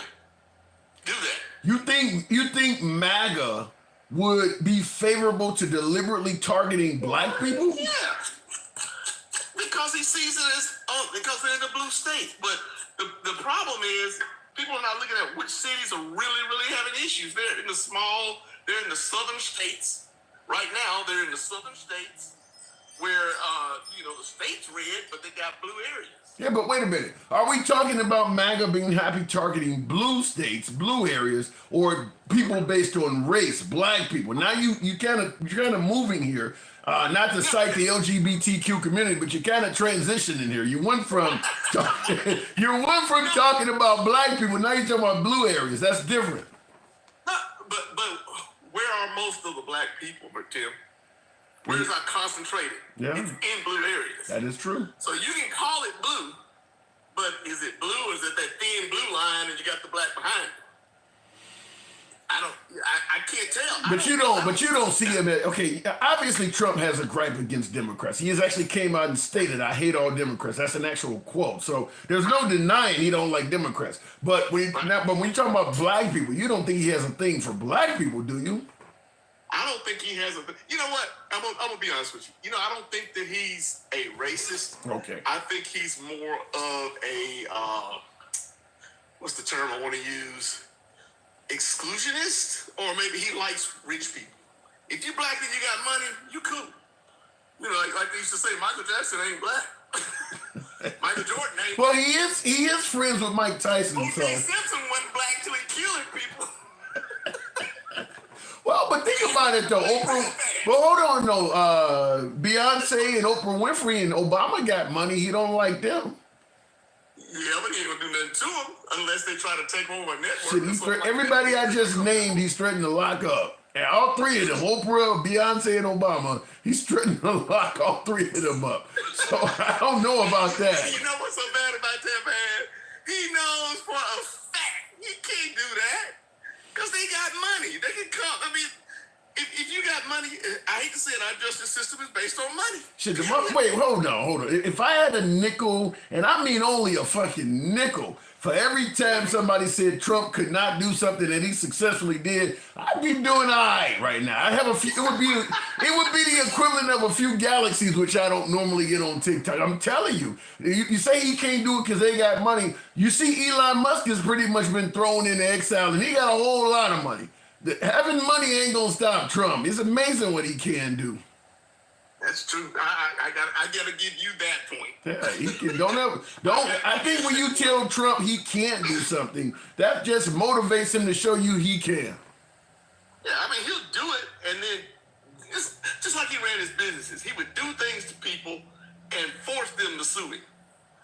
do that. You think MAGA would be favorable to deliberately targeting black people? Yeah, because he sees it as, because they're in the blue states. But the problem is, people are not looking at which cities are really having issues. They're in the southern states. Right now, they're in the southern states where, the state's red, but they got blue areas. Yeah, but wait a minute. Are we talking about MAGA being happy targeting blue states, blue areas, or people based on race, black people? Now you're kind of moving here. Not to cite the LGBTQ community, but you're kind of transitioning here. You went from talking about black people. Now you're talking about blue areas. That's different. No, but where are most of the black people, Tim? Where is that concentrated? Yeah. It's in blue areas. That is true. So you can call it blue, but is it blue or is it that thin blue line and you got the black behind it? I can't tell. But you don't see him at, okay, obviously Trump has a gripe against Democrats. He has actually came out and stated, I hate all Democrats. That's an actual quote. So there's no denying he don't like Democrats. But when you talk about black people, you don't think he has a thing for black people, do you? I don't think he has a. You know what? I'm gonna be honest with you. I don't think that he's a racist. Okay. I think he's more of a what's the term I want to use? Exclusionist, or maybe he likes rich people. If you black and you got money, you cool. Like they used to say, Michael Jackson ain't black. Michael Jordan ain't. Well, he is friends with Mike Tyson. O.J. So. Simpson wasn't black till he killed people. Well, but think about it though. Hold on though. Beyonce and Oprah Winfrey and Obama got money. He don't like them. Yeah, but he ain't gonna do nothing to them unless they try to take over a network. Everybody I just named, he's threatening to lock up. And all three of them, Oprah, Beyonce, and Obama, he's threatening to lock all three of them up. So I don't know about that. You know what's so bad about that, man? He knows for a fact he can't do that. Because they got money. They can come. I mean, if you got money, I hate to say it, our justice system is based on money. Shit, wait, hold on. If I had a nickel, and I mean only a fucking nickel, for every time somebody said Trump could not do something that he successfully did, I'd be doing all right now. I have a few. It would be the equivalent of a few galaxies, which I don't normally get on TikTok. I'm telling you. You say he can't do it because they got money. You see, Elon Musk has pretty much been thrown into exile, and he got a whole lot of money. Having money ain't gonna stop Trump. It's amazing what he can do. That's true. I gotta give you that point. Yeah, he can, don't. I think when you tell Trump he can't do something, that just motivates him to show you he can. Yeah, I mean he'll do it, and then just like he ran his businesses, he would do things to people and force them to sue him.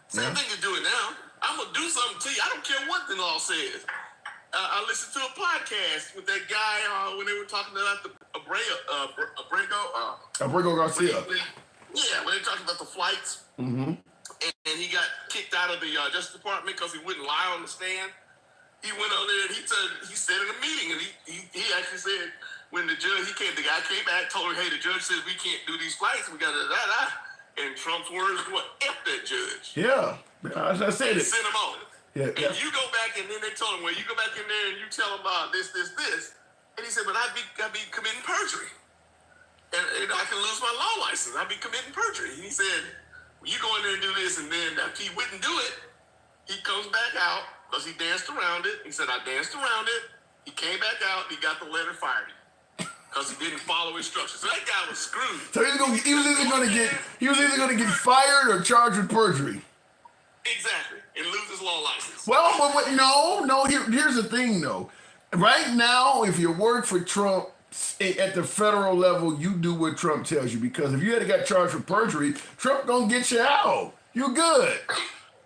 Same thing to do it now. I'm gonna do something to you. I don't care what the law says. I listened to a podcast with that guy when they were talking about the Abrego Garcia. Yeah, when they were talking about the flights. Mm-hmm. And he got kicked out of the Justice Department because he wouldn't lie on the stand. He went on there and he said in a meeting, and he actually said when the guy came back, told him, hey, the judge says we can't do these flights. We got da. And Trump's words were, F that judge. Yeah, as I said it. Sent him on. Yeah. And you go back, and then they told him, well, you go back in there and you tell him about this. And he said, but I'd be committing perjury. And I can lose my law license. I'd be committing perjury. And he said, well, you go in there and do this, and then after he wouldn't do it, he comes back out because he danced around it. He said, I danced around it. He came back out, and he got the letter, fired him. because he didn't follow instructions. So that guy was screwed. So he was either going to get fired or charged with perjury. Exactly, and lose his law license. Well, no. Here's the thing, though. Right now, if you work for Trump at the federal level, you do what Trump tells you, because if you had got charged with perjury, Trump gonna get you out. You good.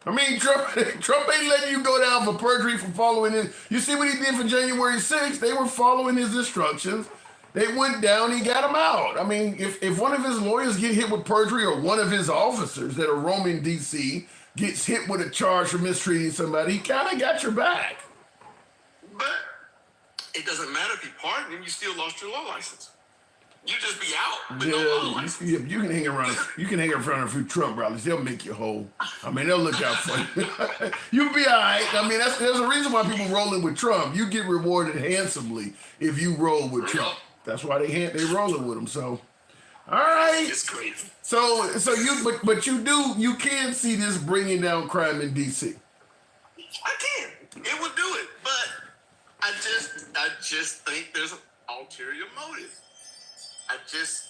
I mean, Trump ain't letting you go down for perjury for following it. You see what he did for January 6th? They were following his instructions. They went down, he got him out. I mean, if one of his lawyers get hit with perjury, or one of his officers that are roaming DC gets hit with a charge for mistreating somebody, he kind of got your back. But it doesn't matter if you pardon him, you still lost your law license. You just be out with no law license. You can hang around. You can hang around a few Trump rallies. They'll make you whole. I mean, they'll look out for you. You'll be all right. I mean, there's a reason why people rolling with Trump. You get rewarded handsomely if you roll with Trump. That's why they rolling with him. So, all right. It's crazy. So you can see this bringing down crime in DC. I can. It would do it, but I just think there's an ulterior motive. I just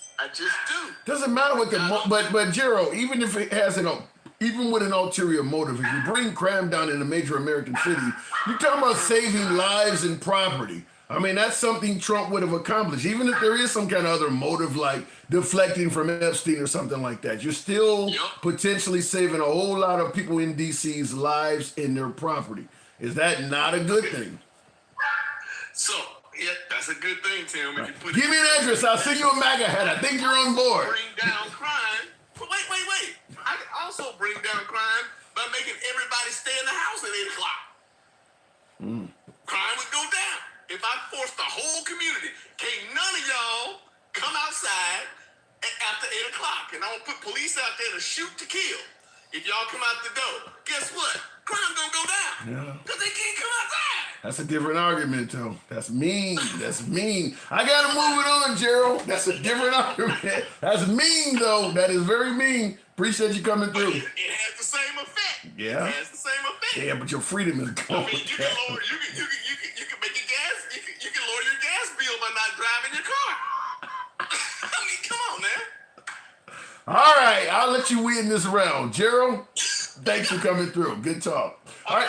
do. Doesn't matter what but Jero, even if it has even with an ulterior motive, if you bring crime down in a major American city, you're talking about saving lives and property. I mean, that's something Trump would have accomplished. Even if there is some kind of other motive, like deflecting from Epstein or something like that, you're still potentially saving a whole lot of people in DC's lives and their property. Is that not a good thing? So, yeah, that's a good thing, Tim. If you put Give me an address. I'll send you a MAGA hat. I think you're on board. Bring down crime. But wait. I can also bring down crime by making everybody stay in the house at 8 o'clock. Crime would go down. If I forced the whole community, can't none of y'all come outside after 8 o'clock, and I will put police out there to shoot to kill. If y'all come out the door, guess what? Crime gonna go down. Yeah. Because they can't come outside. That's a different argument, though. That's mean. I gotta move it on, Gerald. That's a different argument. That's mean, though. That is very mean. Appreciate you coming through. It has the same effect. Yeah. It has the same effect. Yeah, but your freedom is gone. I mean, you can lower, you can make your gas, you can lower your gas bill by not driving your car. I mean, come on, man. All right, I'll let you win this round. Gerald, thanks for coming through. Good talk. All right,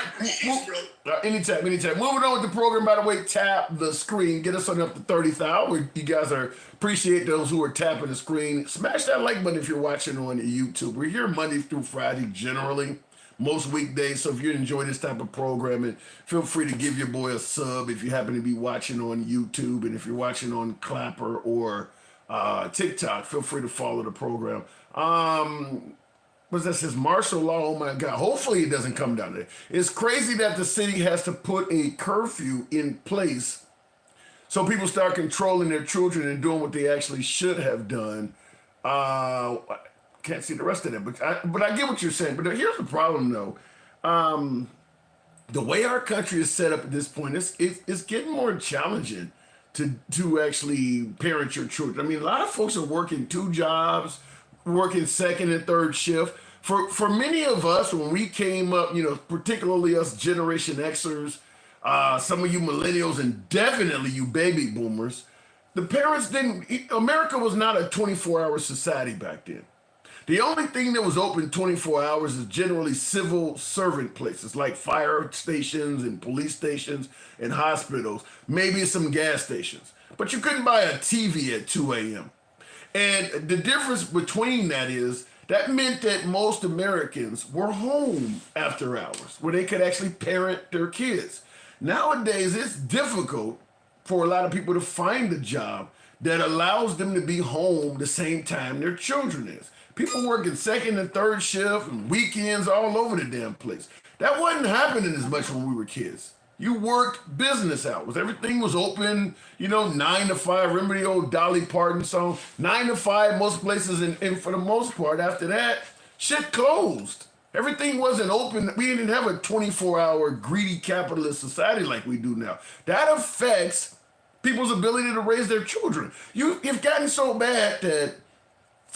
anytime. Moving on with the program, by the way, tap the screen. Get us on up to 30,000. You guys appreciate those who are tapping the screen. Smash that like button if you're watching on YouTube. We're here Monday through Friday, generally, most weekdays. So if you enjoy this type of programming, feel free to give your boy a sub if you happen to be watching on YouTube. And if you're watching on Clapper or TikTok, feel free to follow the program. What's that? Says martial law. Oh my God. Hopefully it doesn't come down there. It's crazy that the city has to put a curfew in place so people start controlling their children and doing what they actually should have done. Can't see the rest of that, but I get what you're saying. But here's the problem, though. The way our country is set up at this point, it's getting more challenging to actually parent your children. I mean, a lot of folks are working 2 jobs, working second and third shift. For many of us, when we came up, particularly us Generation Xers, some of you millennials, and definitely you baby boomers, the parents America was not a 24-hour society back then. The only thing that was open 24 hours is generally civil servant places like fire stations and police stations and hospitals, maybe some gas stations. But you couldn't buy a TV at 2 a.m. And the difference between that is that meant that most Americans were home after hours where they could actually parent their kids. Nowadays, it's difficult for a lot of people to find a job that allows them to be home the same time their children is. People working second and third shift and weekends all over the damn place. That wasn't happening as much when we were kids. You worked business hours. Everything was open, 9 to 5. Remember the old Dolly Parton song? 9 to 5, most places, and for the most part, after that, shit closed. Everything wasn't open. We didn't have a 24-hour greedy capitalist society like we do now. That affects people's ability to raise their children. You've gotten so bad that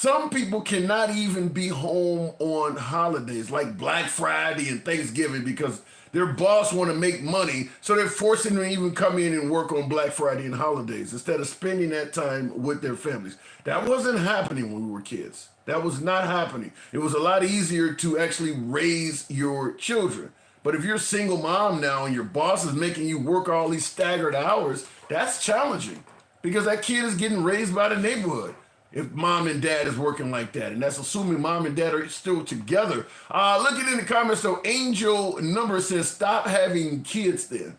Some people cannot even be home on holidays like Black Friday and Thanksgiving because their boss want to make money, so they're forcing them to even come in and work on Black Friday and holidays instead of spending that time with their families. That wasn't happening when we were kids. That was not happening. It was a lot easier to actually raise your children. But if you're a single mom now and your boss is making you work all these staggered hours, that's challenging because that kid is getting raised by the neighborhood. If mom and dad is working like that, and that's assuming mom and dad are still together. Looking in the comments though, Angel Number says, stop having kids then.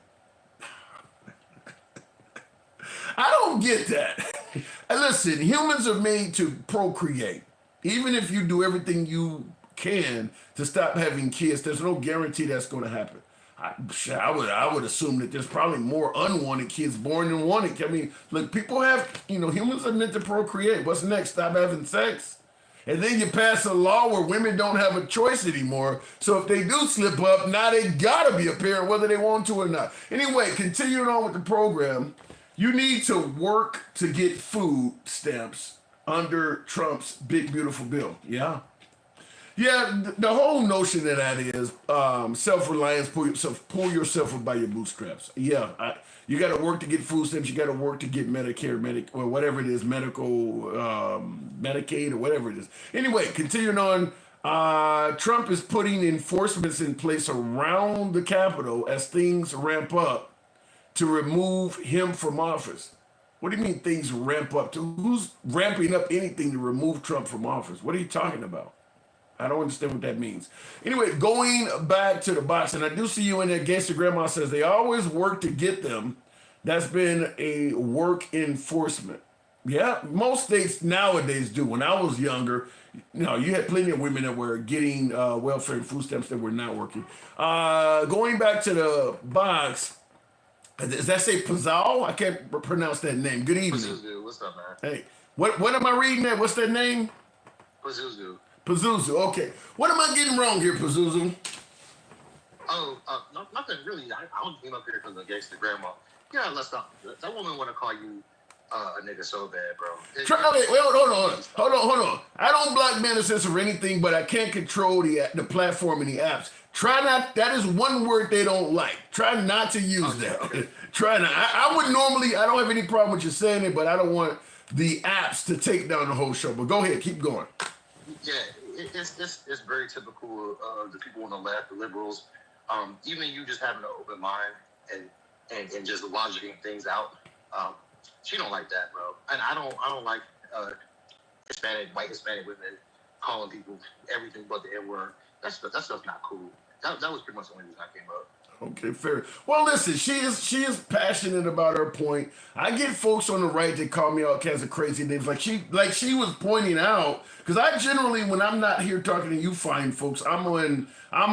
I don't get that. Listen, humans are made to procreate. Even if you do everything you can to stop having kids, there's no guarantee that's going to happen. I would assume that there's probably more unwanted kids born than wanted. I mean, look, people have, humans are meant to procreate. What's next? Stop having sex? And then you pass a law where women don't have a choice anymore. So if they do slip up, now they gotta be a parent whether they want to or not. Anyway, continuing on with the program, you need to work to get food stamps under Trump's big, beautiful bill. Yeah. Yeah, the whole notion of that is self-reliance, pull yourself up by your bootstraps. Yeah, you got to work to get food stamps. You got to work to get Medicare, or whatever it is, medical, Medicaid, or whatever it is. Anyway, continuing on, Trump is putting enforcements in place around the Capitol as things ramp up to remove him from office. What do you mean things ramp up? Who's ramping up anything to remove Trump from office? What are you talking about? I don't understand what that means. Anyway, going back to the box, and I do see you in there. Gangster Grandma says they always work to get them. That's been a work enforcement. Yeah, most states nowadays do. When I was younger, you had plenty of women that were getting welfare and food stamps that were not working. Going back to the box, does that say Pazal? I can't pronounce that name. Good evening. Pazuzu, what's up, man? Hey, what am I reading there? What's that name? Pazuzu. Pazuzu, okay. What am I getting wrong here, Pazuzu? Oh, no, nothing really. I don't came up here because of gangster grandma. Yeah, let's not. That woman want to call you a nigga so bad, bro. Hold on. I don't block Manifest or anything, but I can't control the platform and the apps. Try not. That is one word they don't like. Try not to use that. Okay. Try not. I would normally. I don't have any problem with you saying it, but I don't want the apps to take down the whole show. But go ahead, keep going. Yeah, it's very typical of the people on the left, the liberals. Even you just having an open mind and just logicking things out. She don't like that, bro. And I don't like white Hispanic women calling people everything but the N-word. That stuff's not cool. That was pretty much the only reason I came up. Okay, fair. Well, listen, she is passionate about her point. I get folks on the right that call me all kinds of crazy names, like she was pointing out. Because I generally, when I'm not here talking to you fine folks, I'm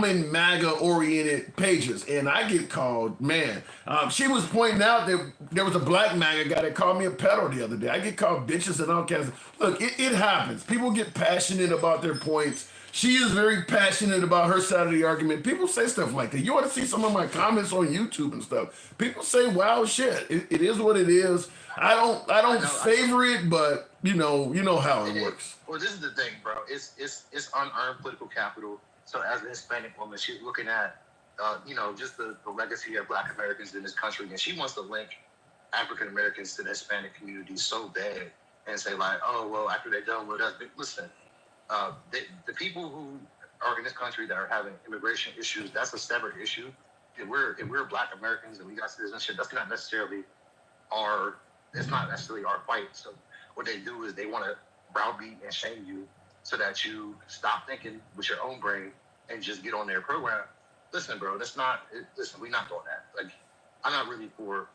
in MAGA oriented pages, and I get called man. She was pointing out that there was a black MAGA guy that called me a pedo the other day. I get called bitches and all kinds of. Look, it happens. People get passionate about their points. She is very passionate about her side of the argument. People say stuff like that. You ought to see some of my comments on YouTube and stuff. People say wild shit. It is what it is. I don't favor it, but you know how it works. Well, this is the thing, bro. It's unearned political capital. So as a Hispanic woman, she's looking at just the legacy of Black Americans in this country, and she wants to link African Americans to the Hispanic community so bad and say like, oh well, after they're done with us, listen. The people who are in this country that are having immigration issues, that's a separate issue. If we're Black Americans and we got citizenship, that's not necessarily our fight. So what they do is they want to browbeat and shame you so that you stop thinking with your own brain and just get on their program. Listen, bro, we're not doing that. Like, I'm not really for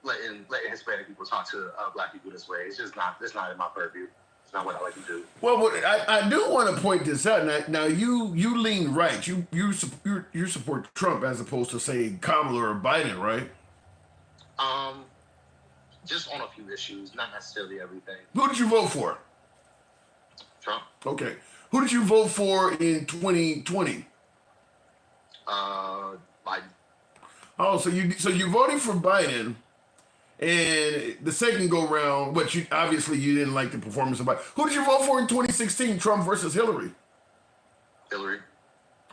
letting Hispanic people talk to Black people this way. It's not in my purview. It's not what I like to do. Well, I do want to point this out. Now you lean right. You support Trump as opposed to say Kamala or Biden, right? Just on a few issues, not necessarily everything. Who did you vote for? Trump. Okay. Who did you vote for in 2020? Biden. Oh, so you voted for Biden, And the second go round, but you obviously you didn't like the performance of Biden. Who did you vote for in 2016? Trump versus Hillary? Hillary.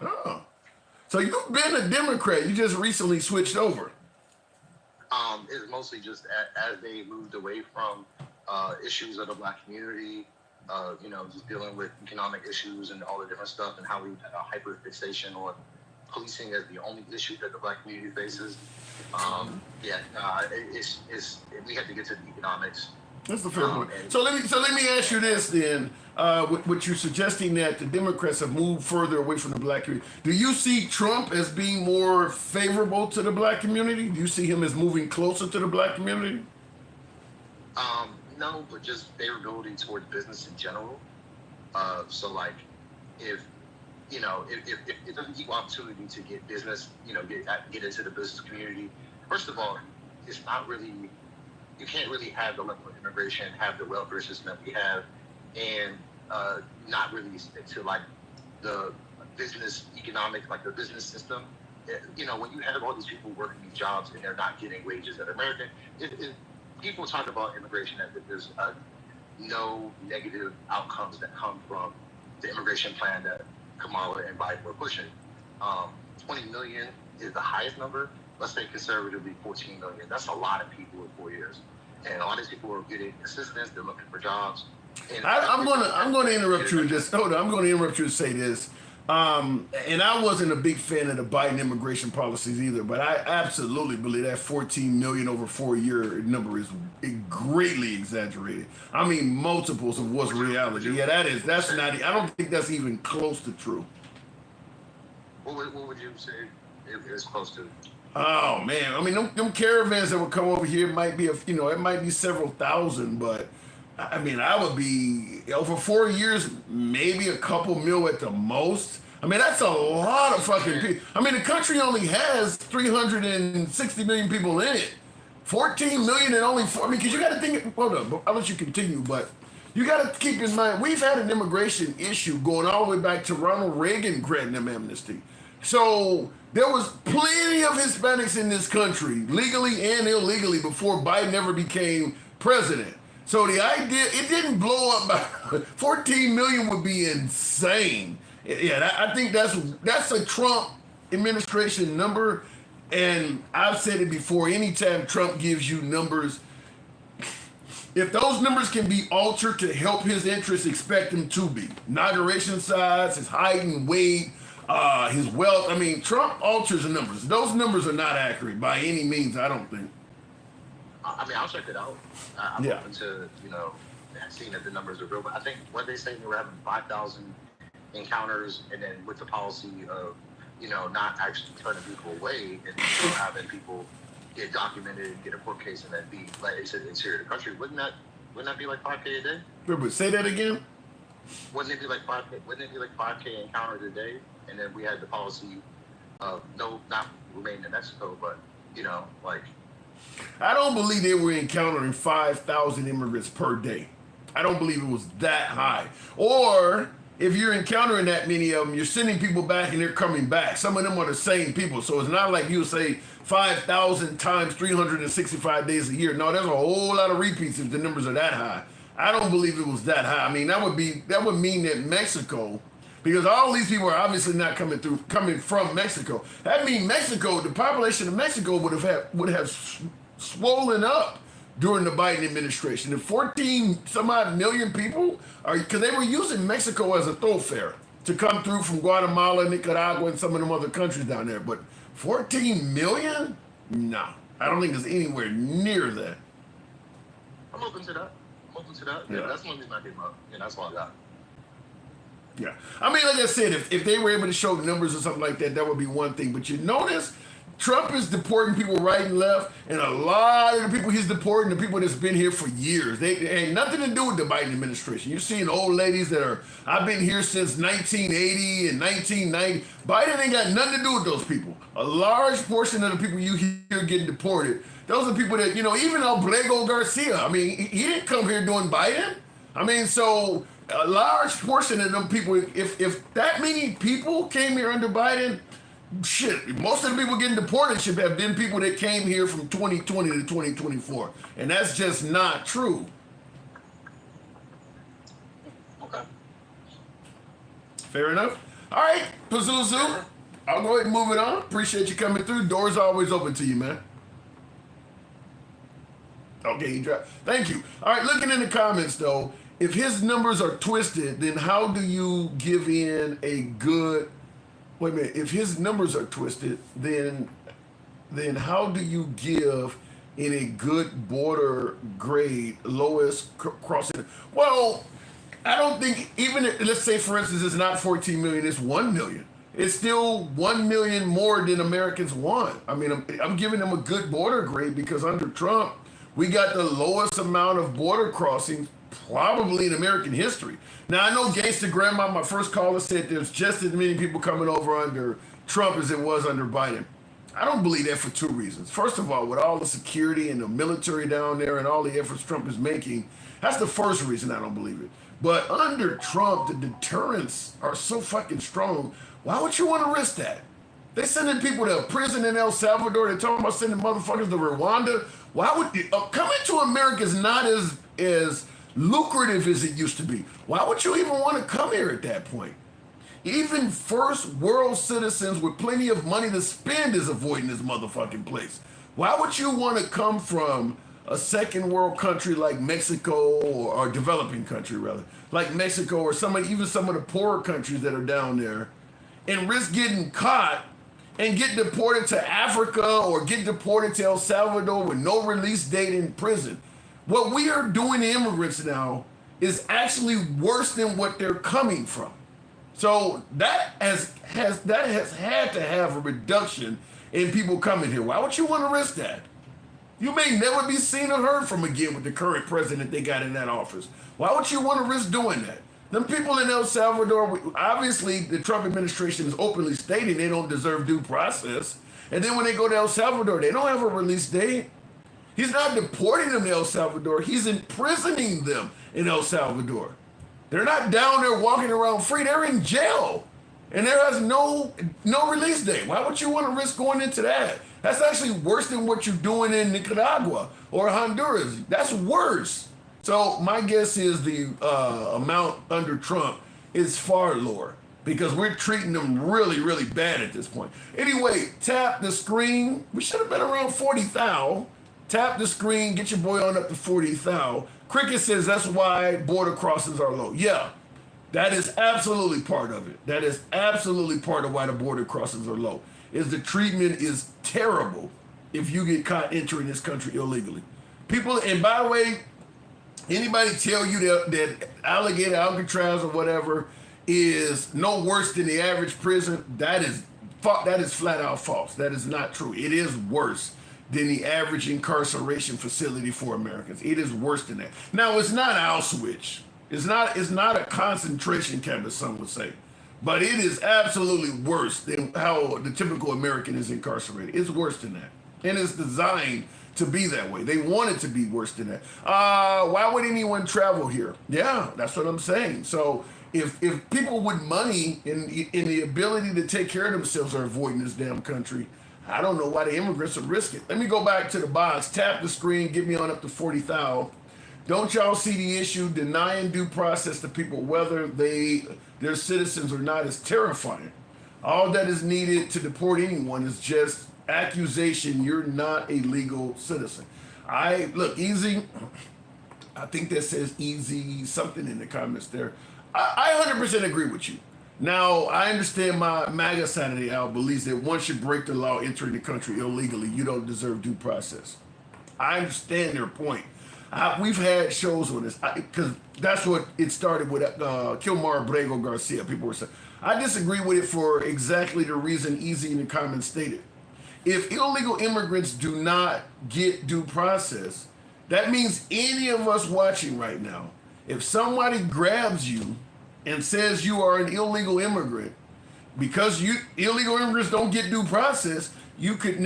Oh, so you've been a Democrat. You just recently switched over. It's mostly just as they moved away from issues of the black community, just dealing with economic issues and all the different stuff, and how we had a hyper fixation on policing as the only issue that the black community faces. We have to get to the economics. That's the fair point. So let me ask you this then. What you're suggesting that the Democrats have moved further away from the black community. Do you see Trump as being more favorable to the black community? Do you see him as moving closer to the black community? No, but just favorability toward business in general. So like, if there's an equal opportunity to get business, get into the business community. First of all, it's not really, you can't really have the level of immigration, have the welfare system that we have, and not really stick to like the business economic, like the business system. When you have all these people working these jobs and they're not getting wages that are American, people talk about immigration as if there's no negative outcomes that come from the immigration plan that Kamala and Biden were pushing. 20 million is the highest number. Let's say conservatively 14 million. That's a lot of people in 4 years. And all these people are getting assistance. They're looking for jobs. I'm going to interrupt you and just hold on. I'm going to interrupt you and say this. And I wasn't a big fan of the Biden immigration policies either, but I absolutely believe that 14 million over 4 year number is greatly exaggerated. I mean, multiples of what's reality. Yeah, that's not. I don't think that's even close to true. What would you say is close to? Oh man, I mean, them caravans that would come over here might be it might be several thousand, but I mean, I would be over 4 years, maybe a couple mil at the most. I mean, that's a lot of fucking people. I mean, the country only has 360 million people in it. 14 million and only 4. I mean, because you got to think. Hold on, I'll let you continue, but you got to keep in mind we've had an immigration issue going all the way back to Ronald Reagan granting them amnesty. So there was plenty of Hispanics in this country, legally and illegally, before Biden ever became president. So the idea, it didn't blow up by 14 million would be insane. Yeah, I think that's a Trump administration number. And I've said it before, anytime Trump gives you numbers, if those numbers can be altered to help his interests, expect them to be. Inauguration size, his height and weight, his wealth. I mean, Trump alters the numbers. Those numbers are not accurate by any means, I don't think. I mean, I'll check it out. I'm open to, seeing that the numbers are real. But I think what they say, they were having 5,000 encounters, and then with the policy of, not actually turning people away and having people get documented and get a court case and then be, like they said, interior of the country. Wouldn't that be like 5K a day? But say that again? Wouldn't it be like 5K encounters a day? And then we had the policy of not remaining in Mexico, but, I don't believe they were encountering 5,000 immigrants per day. I don't believe it was that high. Or if you're encountering that many of them, you're sending people back and they're coming back. Some of them are the same people. So it's not like you say 5,000 times 365 days a year. No, there's a whole lot of repeats if the numbers are that high. I don't believe it was that high. I mean, that would mean that Mexico, because all these people are obviously not coming from Mexico. That means Mexico, the population of Mexico would have swollen up during the Biden administration. The 14 some odd million people because they were using Mexico as a thoroughfare to come through from Guatemala, Nicaragua, and some of them other countries down there. But 14 million? No, I don't think it's anywhere near that. I'm open to that. Yeah. That's one reason I came up, and that's all I got. Yeah. I mean, like I said, if they were able to show numbers or something like that, that would be one thing. But you notice Trump is deporting people right and left, and a lot of the people he's deporting, the people that's been here for years. They ain't nothing to do with the Biden administration. You're seeing old ladies I've been here since 1980 and 1990. Biden ain't got nothing to do with those people. A large portion of the people you hear getting deported, those are people that, even Obrego Garcia, I mean, he didn't come here doing Biden. I mean, so a large portion of them people, if that many people came here under Biden, shit, most of the people getting deported should have been people that came here from 2020 to 2024. And that's just not true. Okay. Fair enough. All right, Pazuzu, I'll go ahead and move it on. Appreciate you coming through. Doors always open to you, man. Okay, you dropped. Thank you. All right, looking in the comments though, if his numbers are twisted, then how do you give in a good? Wait a minute. If his numbers are twisted, then how do you give in a good border grade lowest crossing? Well, I don't think even if, let's say for instance it's not 14 million, it's 1 million. It's still 1 million more than Americans want. I mean, I'm giving them a good border grade because under Trump, we got the lowest amount of border crossings probably in American history. Now, I know Gangsta Grandma, my first caller, said there's just as many people coming over under Trump as it was under Biden. I don't believe that for two reasons. First of all, with all the security and the military down there and all the efforts Trump is making, that's the first reason I don't believe it. But under Trump, the deterrents are so fucking strong. Why would you want to risk that? They're sending people to a prison in El Salvador. They're talking about sending motherfuckers to Rwanda. Why would coming to America is not as lucrative as it used to be. Why would you even want to come here at that point? Even first world citizens with plenty of money to spend is avoiding this motherfucking place. Why would you want to come from a second world country like Mexico or developing country rather, like Mexico or even some of the poorer countries that are down there and risk getting caught and get deported to Africa or get deported to El Salvador with no release date in prison? What we are doing to immigrants now is actually worse than what they're coming from. So that has had to have a reduction in people coming here. Why would you want to risk that? You may never be seen or heard from again with the current president they got in that office. Why would you want to risk doing that? Them people in El Salvador, obviously the Trump administration is openly stating they don't deserve due process. And then when they go to El Salvador, they don't have a release date. He's not deporting them to El Salvador. He's imprisoning them in El Salvador. They're not down there walking around free. They're in jail. And there has no release date. Why would you want to risk going into that? That's actually worse than what you're doing in Nicaragua or Honduras. That's worse. So my guess is the amount under Trump is far lower because we're treating them really, really bad at this point. Anyway, tap the screen. We should have been around 40,000. Tap the screen, get your boy on up to 40,000. Cricket says that's why border crossings are low. Yeah, that is absolutely part of it. That is absolutely part of why the border crossings are low. Is the treatment is terrible if you get caught entering this country illegally. People, and by the way, anybody tell you that Alligator, Alcatraz, or whatever is no worse than the average prison, that is flat out false. That is not true. It is worse than the average incarceration facility for Americans. It is worse than that. Now, it's not Auschwitz. It's not a concentration camp, as some would say. But it is absolutely worse than how the typical American is incarcerated. It's worse than that. And it's designed to be that way. They want it to be worse than that. Why would anyone travel here? Yeah, that's what I'm saying. So if people with money and the ability to take care of themselves are avoiding this damn country, I don't know why the immigrants would risk it. Let me go back to the box. Tap the screen. Get me on up to 40,000. Don't y'all see the issue? Denying due process to people, whether their citizens or not, is terrifying. All that is needed to deport anyone is just accusation you're not a legal citizen. Easy. I think that says easy something in the comments there. I 100% agree with you. Now, I understand my MAGA side of the aisle believes that once you break the law entering the country illegally, you don't deserve due process. I understand their point. We've had shows on this because that's what it started with Kilmar Abrego Garcia. People were saying, I disagree with it for exactly the reason Easy in the comments stated. If illegal immigrants do not get due process, that means any of us watching right now, if somebody grabs you and says you are an illegal immigrant, because illegal immigrants don't get due process, you could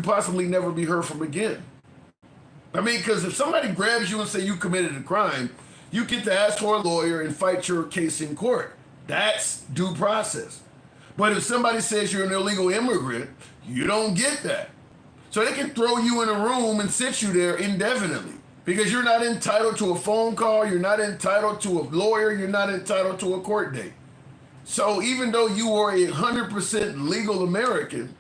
possibly never be heard from again. I mean, because if somebody grabs you and say you committed a crime, you get to ask for a lawyer and fight your case in court. That's due process. But if somebody says you're an illegal immigrant, you don't get that. So they can throw you in a room and sit you there indefinitely because you're not entitled to a phone call, you're not entitled to a lawyer, you're not entitled to a court date. So even though you are 100% legal American,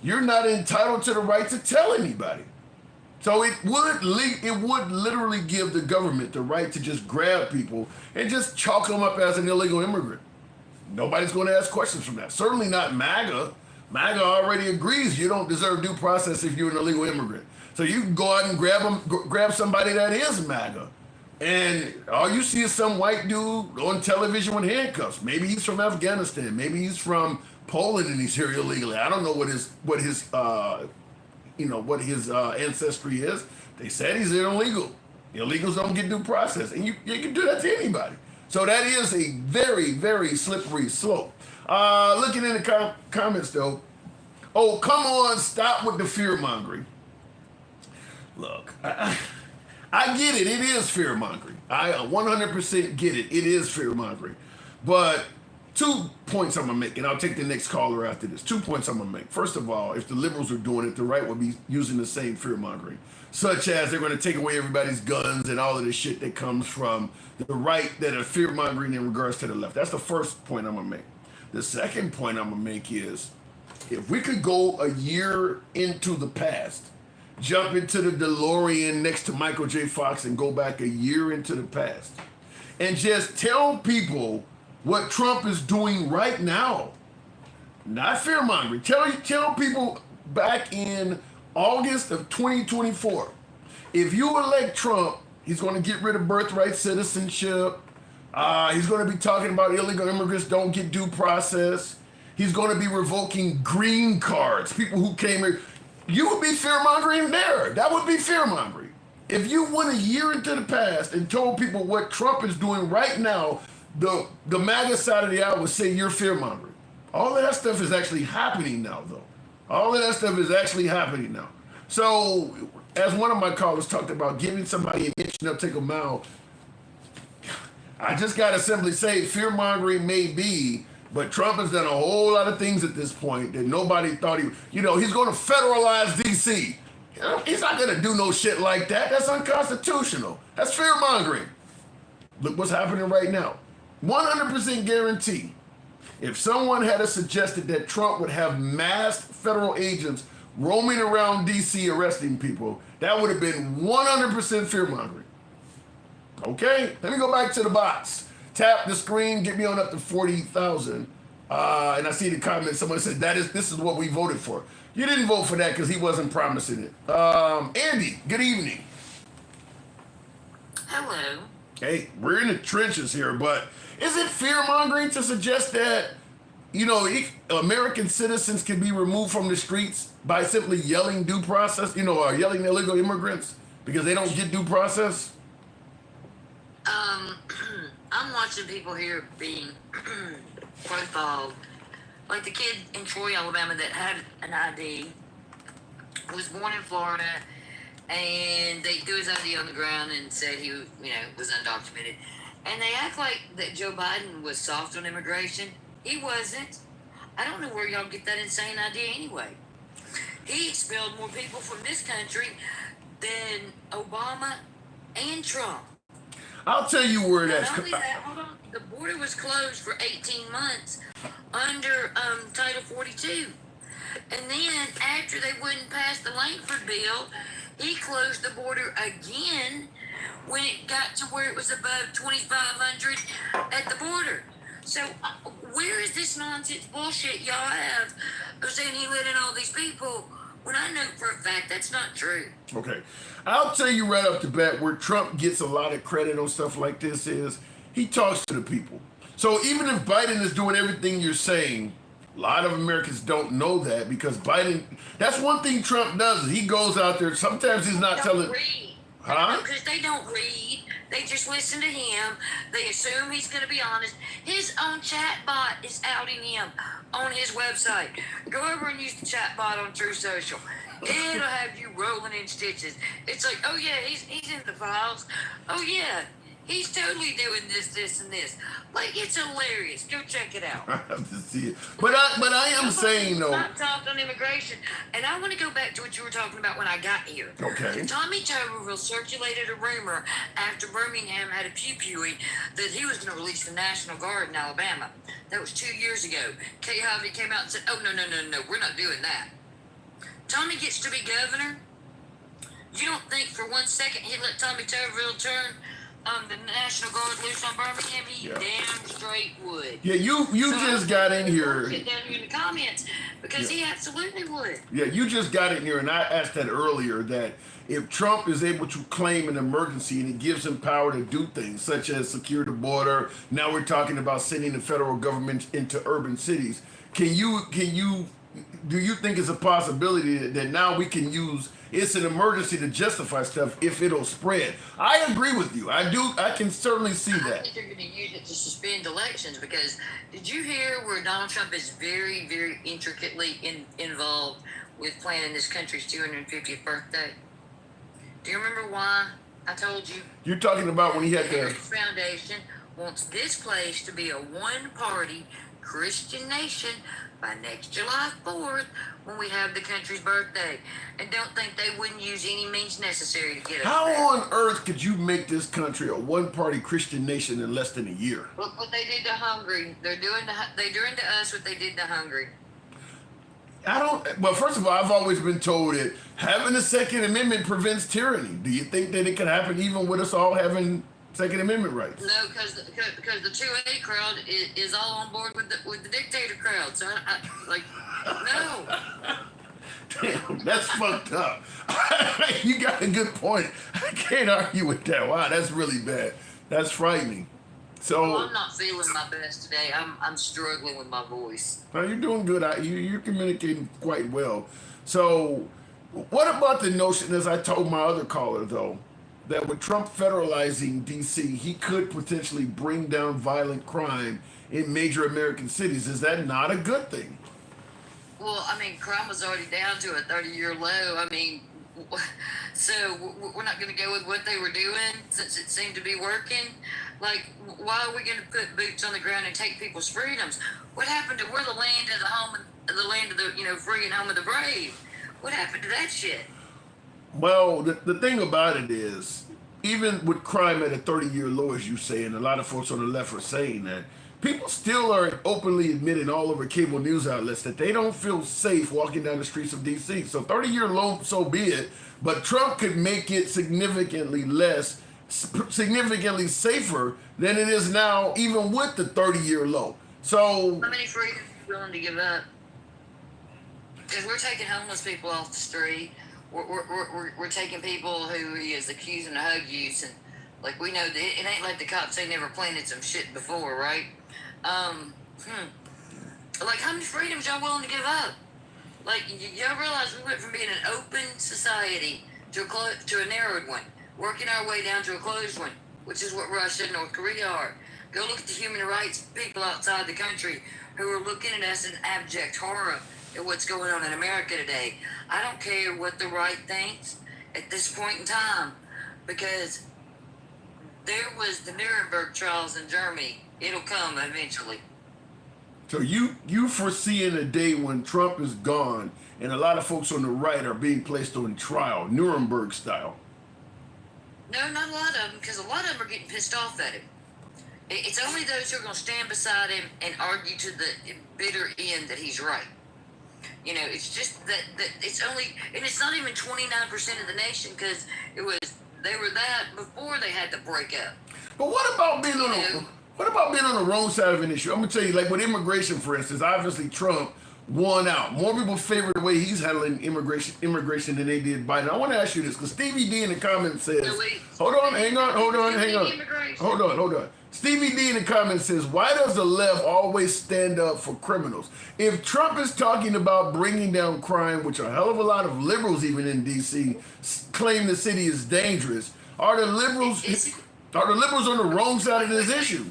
you're not entitled to the right to tell anybody. So it would literally give the government the right to just grab people and just chalk them up as an illegal immigrant. Nobody's going to ask questions from that. Certainly not MAGA. MAGA already agrees you don't deserve due process if you're an illegal immigrant. So you can go out and grab somebody that is MAGA. And all you see is some white dude on television with handcuffs. Maybe he's from Afghanistan. Maybe he's from Poland and he's here illegally. I don't know what his ancestry is. They said he's illegal. Illegals don't get due process, and you can do that to anybody. So that is a very, very slippery slope. Looking in the comments though, oh come on, stop with the fear mongering. Look, I get it. It is fear mongering. I 100% get it. It is fear mongering. But 2 points I'm gonna make, and I'll take the next caller after this. 2 points I'm gonna make. First of all, if the liberals are doing it, the right will be using the same fear mongering, such as they're gonna take away everybody's guns and all of this shit that comes from the right that are fear mongering in regards to the left. That's the first point I'm gonna make. The second point I'm gonna make is if we could go a year into the past, jump into the DeLorean next to Michael J. Fox and go back a year into the past and just tell people what Trump is doing right now, not fear-mongering. Tell people back in August of 2024, if you elect Trump, he's going to get rid of birthright citizenship. He's going to be talking about illegal immigrants don't get due process. He's going to be revoking green cards, people who came here. You would be fear-mongering there. That would be fear-mongering. If you went a year into the past and told people what Trump is doing right now, the MAGA side of the aisle would say you're fear-mongering. All of that stuff is actually happening now, though. All of that stuff is actually happening now. So, as one of my callers talked about, giving somebody an inch and they'll take a mile, I just got to simply say fear-mongering may be, but Trump has done a whole lot of things at this point that nobody thought he's going to federalize DC. He's not going to do no shit like that. That's unconstitutional. That's fear-mongering. Look what's happening right now. 100% guarantee. If someone had suggested that Trump would have masked federal agents roaming around DC arresting people, that would have been 100% fear-mongering. Okay, let me go back to the box. Tap the screen, get me on up to 40,000. And I see the comment, someone said, this is what we voted for. You didn't vote for that because he wasn't promising it. Andy, good evening. Hello. Hey, we're in the trenches here, but is it fear-mongering to suggest that, American citizens can be removed from the streets by simply yelling due process, or yelling illegal immigrants because they don't get due process? I'm watching people here being profiled. Like the kid in Troy, Alabama that had an ID, was born in Florida, and they threw his ID on the ground and said he, was undocumented. And they act like that Joe Biden was soft on immigration. He wasn't. I don't know where y'all get that insane idea anyway. He expelled more people from this country than Obama and Trump. I'll tell you where that's... Not only that, hold on. The border was closed for 18 months under Title 42. And then after they wouldn't pass the Langford bill, he closed the border again when it got to where it was above 2,500 at the border. So where is this nonsense bullshit y'all have of saying he let in all these people when I know for a fact that's not true? Okay. I'll tell you right off the bat where Trump gets a lot of credit on stuff like this is he talks to the people. So even if Biden is doing everything you're saying, a lot of Americans don't know that because Biden, that's one thing Trump does is he goes out there, sometimes he's not telling... Huh? Because they don't read. They just listen to him. They assume he's going to be honest. His own chat bot is outing him on his website. Go over and use the chat bot on True Social. It'll have you rolling in stitches. It's like, oh yeah, he's in the files. Oh yeah, He's totally doing this, this, and this. Like, it's hilarious. Go check it out. I have to see it. But I am saying though. Not talked on immigration, and I want to go back to what you were talking about when I got here. Okay. Tommy Tuberville circulated a rumor after Birmingham had a pew-pewing that he was going to release the National Guard in Alabama. That was 2 years ago. Kay Hovey came out and said, "Oh no, we're not doing that." Tommy gets to be governor. You don't think for 1 second he'd let Tommy Tuberville turn the National Guard loose on Birmingham? He damn straight would. Yeah, you so just got in here. Get down here in the comments because he absolutely would. Yeah, you just got in here, and I asked that earlier, that if Trump is able to claim an emergency and it gives him power to do things such as secure the border, now we're talking about sending the federal government into urban cities. Do you think it's a possibility that now we can use it's an emergency to justify stuff if it'll spread? I agree with you. I can certainly see that. I think they're going to use it to suspend elections because did you hear where Donald Trump is very, very intricately involved with planning this country's 250th birthday? Do you remember why I told you? You're talking about when he had the Heritage Foundation wants this place to be a one-party Christian nation by next July 4th when we have the country's birthday. And don't think they wouldn't use any means necessary to get us How back. on earth could you make this country a one-party Christian nation in less than a year? Look what they did to Hungary. They're doing to us what they did to Hungary. Well, first of all, I've always been told that having the Second Amendment prevents tyranny. Do you think that it could happen even with us all having Second Amendment rights? No, because the 2A crowd is all on board with the dictator crowd. So no. Damn, that's fucked up. You got a good point. I can't argue with that. Wow, that's really bad. That's frightening. So well, I'm not feeling my best today. I'm struggling with my voice. Well, you're doing good. You're communicating quite well. So what about the notion, as I told my other caller, though, that with Trump federalizing DC, he could potentially bring down violent crime in major American cities? Is that not a good thing? Well, I mean, crime was already down to a 30-year low. I mean, so we're not going to go with what they were doing since it seemed to be working. Like, why are we going to put boots on the ground and take people's freedoms? What happened to we're the land of the land of the free and home of the brave? What happened to that shit? Well, the thing about it is, even with crime at a 30-year low, as you say, and a lot of folks on the left are saying that, people still are openly admitting all over cable news outlets that they don't feel safe walking down the streets of D.C. So 30-year low, so be it, but Trump could make it significantly safer than it is now, even with the 30-year low. So how many freedoms are you willing to give up? Because we're taking homeless people off the street. We're taking people who he is accusing of hug use, and like we know that it ain't like the cops ain't never planted some shit before, right? Like how many freedoms y'all willing to give up? Like y'all realize we went from being an open society to a narrowed one, working our way down to a closed one, which is what Russia and North Korea are. Go look at the human rights people outside the country who are looking at us in abject horror at what's going on in America today. I don't care what the right thinks at this point in time, because there was the Nuremberg trials in Germany. It'll come eventually. So you foreseeing a day when Trump is gone and a lot of folks on the right are being placed on trial, Nuremberg style? No, not a lot of them, because a lot of them are getting pissed off at him. It's only those who are going to stand beside him and argue to the bitter end that he's right. You know, it's just that it's only, and it's not even 29% of the nation, because they were that before they had to break up. But what about being on the wrong side of an issue? I'm gonna tell you, like with immigration, for instance, obviously Trump won out. More people favor the way he's handling immigration than they did Biden. I want to ask you this, because Stevie D in the comments says, hold on. Stevie D in the comments says, why does the left always stand up for criminals? If Trump is talking about bringing down crime, which a hell of a lot of liberals, even in D.C., claim the city is dangerous, are the liberals on the wrong side of this issue?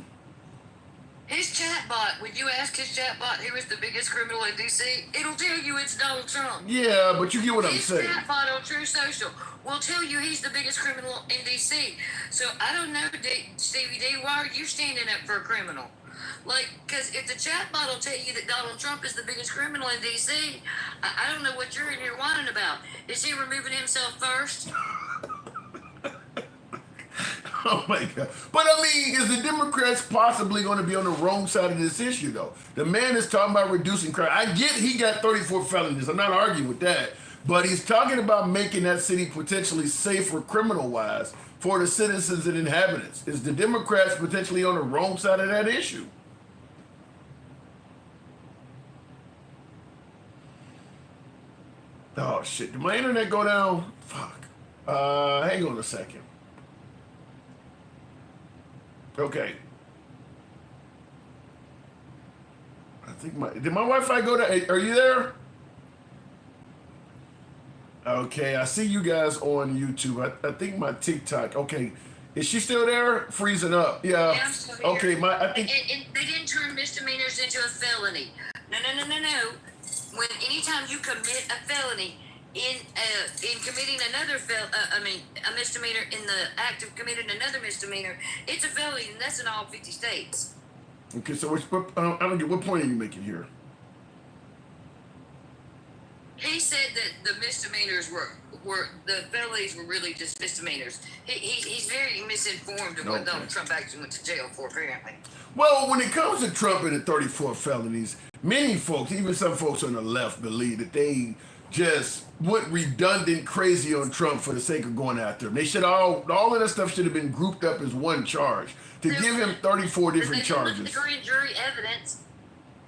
His chatbot, when you ask his chatbot who is the biggest criminal in DC, it'll tell you it's Donald Trump. Yeah, but you get what I'm His saying. chatbot on True Social will tell you he's the biggest criminal in DC. So I don't know, Stevie D, why are you standing up for a criminal? Like, because if the chatbot will tell you that Donald Trump is the biggest criminal in DC, I don't know what you're in here whining about. Is he removing himself first? Oh my God. But I mean, is the Democrats possibly going to be on the wrong side of this issue, though? The man is talking about reducing crime. I get he got 34 felonies. I'm not arguing with that. But he's talking about making that city potentially safer criminal-wise for the citizens and inhabitants. Is the Democrats potentially on the wrong side of that issue? Oh, shit. Did my internet go down? Fuck. Hang on a second. Okay. I think did my Wi-Fi go down? Are you there? Okay, I see you guys on YouTube. I think my TikTok. Okay, is she still there? Freezing up. Yeah. Yeah, I'm still here. Okay, I think. And they didn't turn misdemeanors into a felony. No. When anytime you commit a felony in committing another a misdemeanor in the act of committing another misdemeanor, it's a felony, and that's in all 50 states. Okay, so I don't get what point are you making here? He said that the misdemeanors were the felonies were really just misdemeanors. He's very misinformed of what Donald Trump actually went to jail for, apparently. Well, when it comes to Trump and the 34 felonies, many folks, even some folks on the left, believe that they just went redundant crazy on Trump for the sake of going after him. They should all of that stuff should have been grouped up as one charge to give him 34 different charges. The grand jury evidence,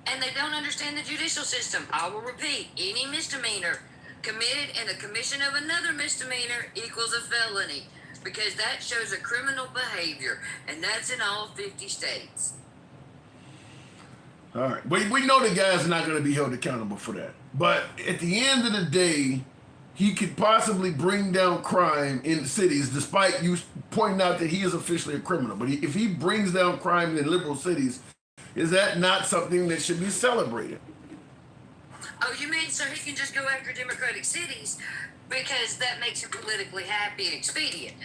and they don't understand the judicial system. I will repeat: any misdemeanor committed in the commission of another misdemeanor equals a felony, because that shows a criminal behavior, and that's in all 50 states. All right. We know the guy's not going to be held accountable for that. But at the end of the day, he could possibly bring down crime in cities, despite you pointing out that he is officially a criminal. But if he brings down crime in liberal cities, is that not something that should be celebrated? Oh, you mean so he can just go after Democratic cities because that makes him politically happy and expedient?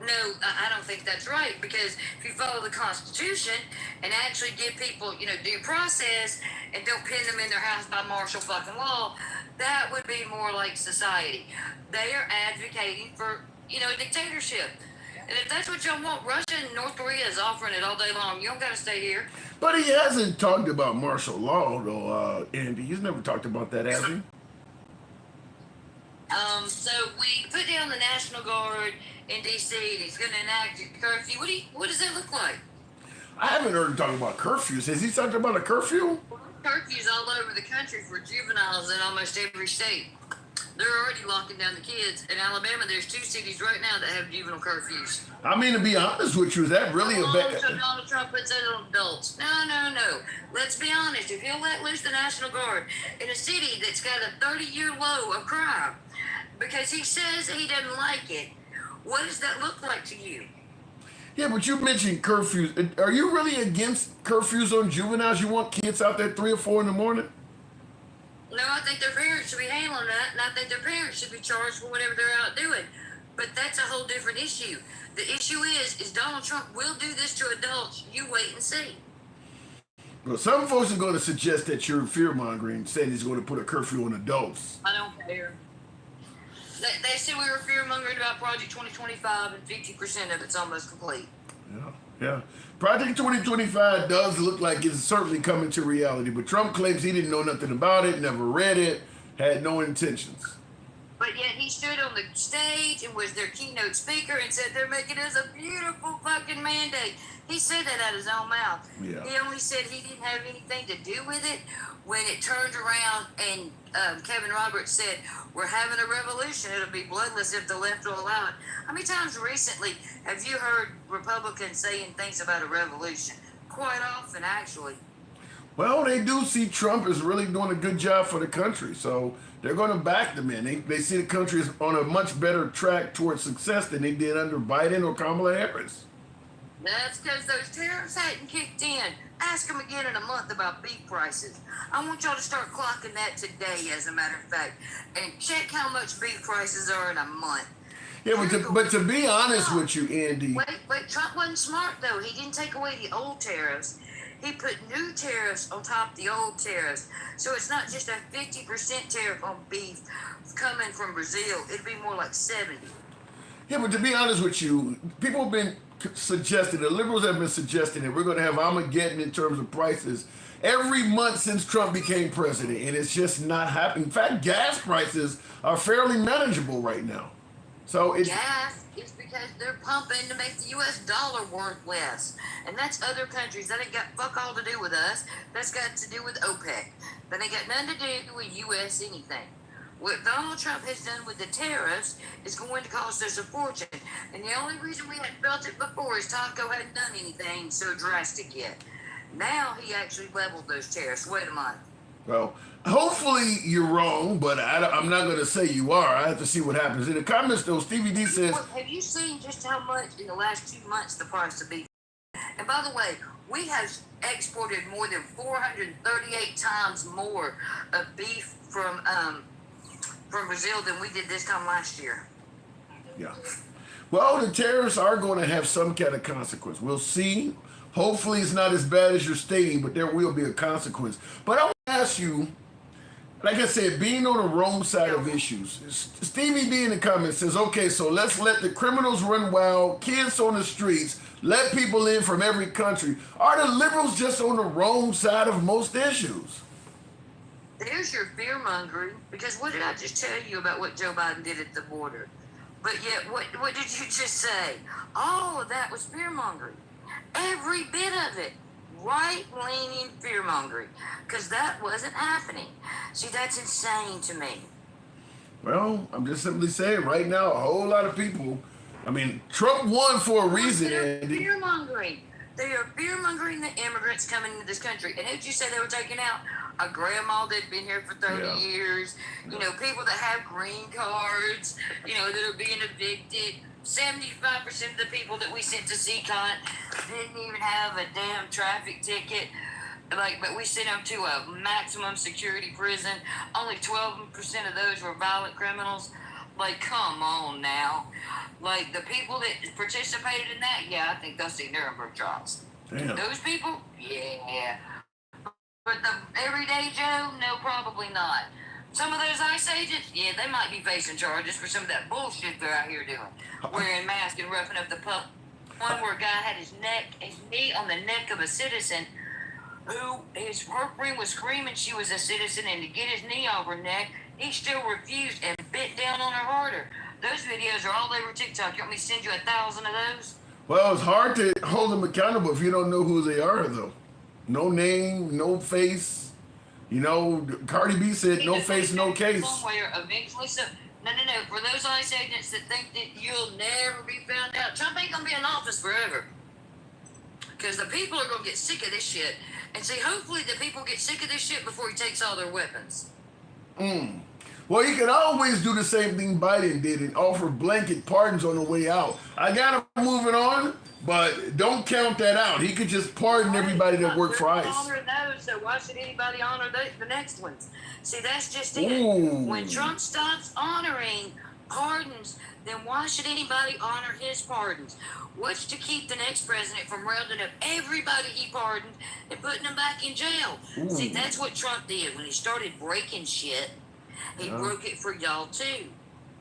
No, I don't think that's right, because if you follow the Constitution and actually give people, due process and don't pin them in their house by martial fucking law, that would be more like society. They are advocating for, a dictatorship. And if that's what y'all want, Russia and North Korea is offering it all day long. You don't got to stay here. But he hasn't talked about martial law, though, Andy. He's never talked about that, has he? So we put down the National Guard in D.C. and he's going to enact a curfew. What does that look like? I haven't heard him talk about curfews. Has he talked about a curfew? Curfews all over the country for juveniles in almost every state. They're already locking down the kids. In Alabama, there's 2 cities right now that have juvenile curfews. I mean, to be honest with you, is that really a bad... So Donald Trump puts that on adults. No. Let's be honest. If he'll let loose the National Guard in a city that's got a 30-year low of crime, because he says he doesn't like it, what does that look like to you? Yeah, but you mentioned curfews. Are you really against curfews on juveniles? You want kids out there 3 or 4 in the morning? No, I think their parents should be handling that, and I think their parents should be charged for whatever they're out doing. But that's a whole different issue. The issue is Donald Trump will do this to adults. You wait and see. Well, some folks are going to suggest that you're fear-mongering, saying he's going to put a curfew on adults. I don't care. They said we were fear-mongering about Project 2025, and 50% of it's almost complete. Yeah. Project 2025 does look like it's certainly coming to reality, but Trump claims he didn't know nothing about it, never read it, had no intentions. But yet he stood on the stage and was their keynote speaker and said they're making us a beautiful fucking mandate. He said that out of his own mouth. Yeah. He only said he didn't have anything to do with it when it turned around and Kevin Roberts said, we're having a revolution. It'll be bloodless if the left will allow it. How many times recently have you heard Republicans saying things about a revolution? Quite often, actually. Well, they do see Trump as really doing a good job for the country, so they're going to back the man. They see the country is on a much better track towards success than they did under Biden or Kamala Harris. That's because those tariffs hadn't kicked in. Ask them again in a month about beef prices. I want y'all to start clocking that today, as a matter of fact, and check how much beef prices are in a month. Yeah, but to be honest with you, Andy. Wait, Trump wasn't smart, though. He didn't take away the old tariffs. He put new tariffs on top of the old tariffs. So it's not just a 50% tariff on beef coming from Brazil. It'd be more like 70. Yeah, but to be honest with you, people have been suggesting, the liberals have been suggesting that we're going to have Armageddon in terms of prices every month since Trump became president, and it's just not happening. In fact, gas prices are fairly manageable right now. So it's gas is because they're pumping to make the U.S. dollar worth less, and that's other countries. That ain't got fuck all to do with us. That's got to do with OPEC. That ain't got nothing to do with U.S. anything. What Donald Trump has done with the tariffs is going to cost us a fortune. And the only reason we hadn't felt it before is Taco hadn't done anything so drastic yet. Now he actually leveled those tariffs. Wait a month. Well, hopefully you're wrong, but I'm not going to say you are. I have to see what happens. In the comments, though, Stevie D says... Have you seen just how much in the last 2 months the price of beef? And by the way, we have exported more than 438 times more of beef from Brazil than we did this time last year. Yeah. Well, the tariffs are going to have some kind of consequence. We'll see. Hopefully it's not as bad as you're stating, but there will be a consequence. But I want to ask you, like I said, being on the wrong side of issues. Stevie D in the comments says, okay, so let's let the criminals run wild, kids on the streets, let people in from every country. Are the liberals just on the wrong side of most issues? There's your fear mongering, because what did I just tell you about what Joe Biden did at the border? But yet, what did you just say? All of that was fear mongering. Every bit of it. Right-leaning fear mongering. Because that wasn't happening. See, that's insane to me. Well, I'm just simply saying right now, a whole lot of people, I mean, Trump won for a reason, Andy. Fear mongering. They are fear mongering the immigrants coming into this country. And who'd you say they were taking out? A grandma that'd been here for 30 years, you know, people that have green cards, you know, that are being evicted. 75% of the people that we sent to CCON didn't even have a damn traffic ticket. But we sent them to a maximum security prison. Only 12% of those were violent criminals. Like, come on now. Like, the people that participated in that, yeah, I think they'll see Nuremberg trials. Damn. Those people, yeah. But the everyday Joe, no, probably not. Some of those ICE agents, yeah, they might be facing charges for some of that bullshit they're out here doing. Wearing masks and roughing up the public. One where a guy had his knee on the neck of a citizen who her friend was screaming she was a citizen, and to get his knee off her neck, he still refused and bit down on her harder. Those videos are all over TikTok. You want me to send you 1,000 of those? Well, it's hard to hold them accountable if you don't know who they are, though. No name, no face. You know, Cardi B said no face, no case. Somewhere eventually, no. For those ICE agents that think that you'll never be found out, Trump ain't gonna be in office forever. Because the people are gonna get sick of this shit. And see, hopefully the people get sick of this shit before he takes all their weapons. Well, he can always do the same thing Biden did and offer blanket pardons on the way out. I got him moving on, but don't count that out. He could just pardon everybody that worked for ICE. Honor those, so why should anybody honor the next ones? See, that's just it. Ooh. When Trump stops honoring pardons, then why should anybody honor his pardons? What's to keep the next president from rounding up everybody he pardoned and putting them back in jail? Ooh. See, that's what Trump did when he started breaking shit. He broke it for y'all too.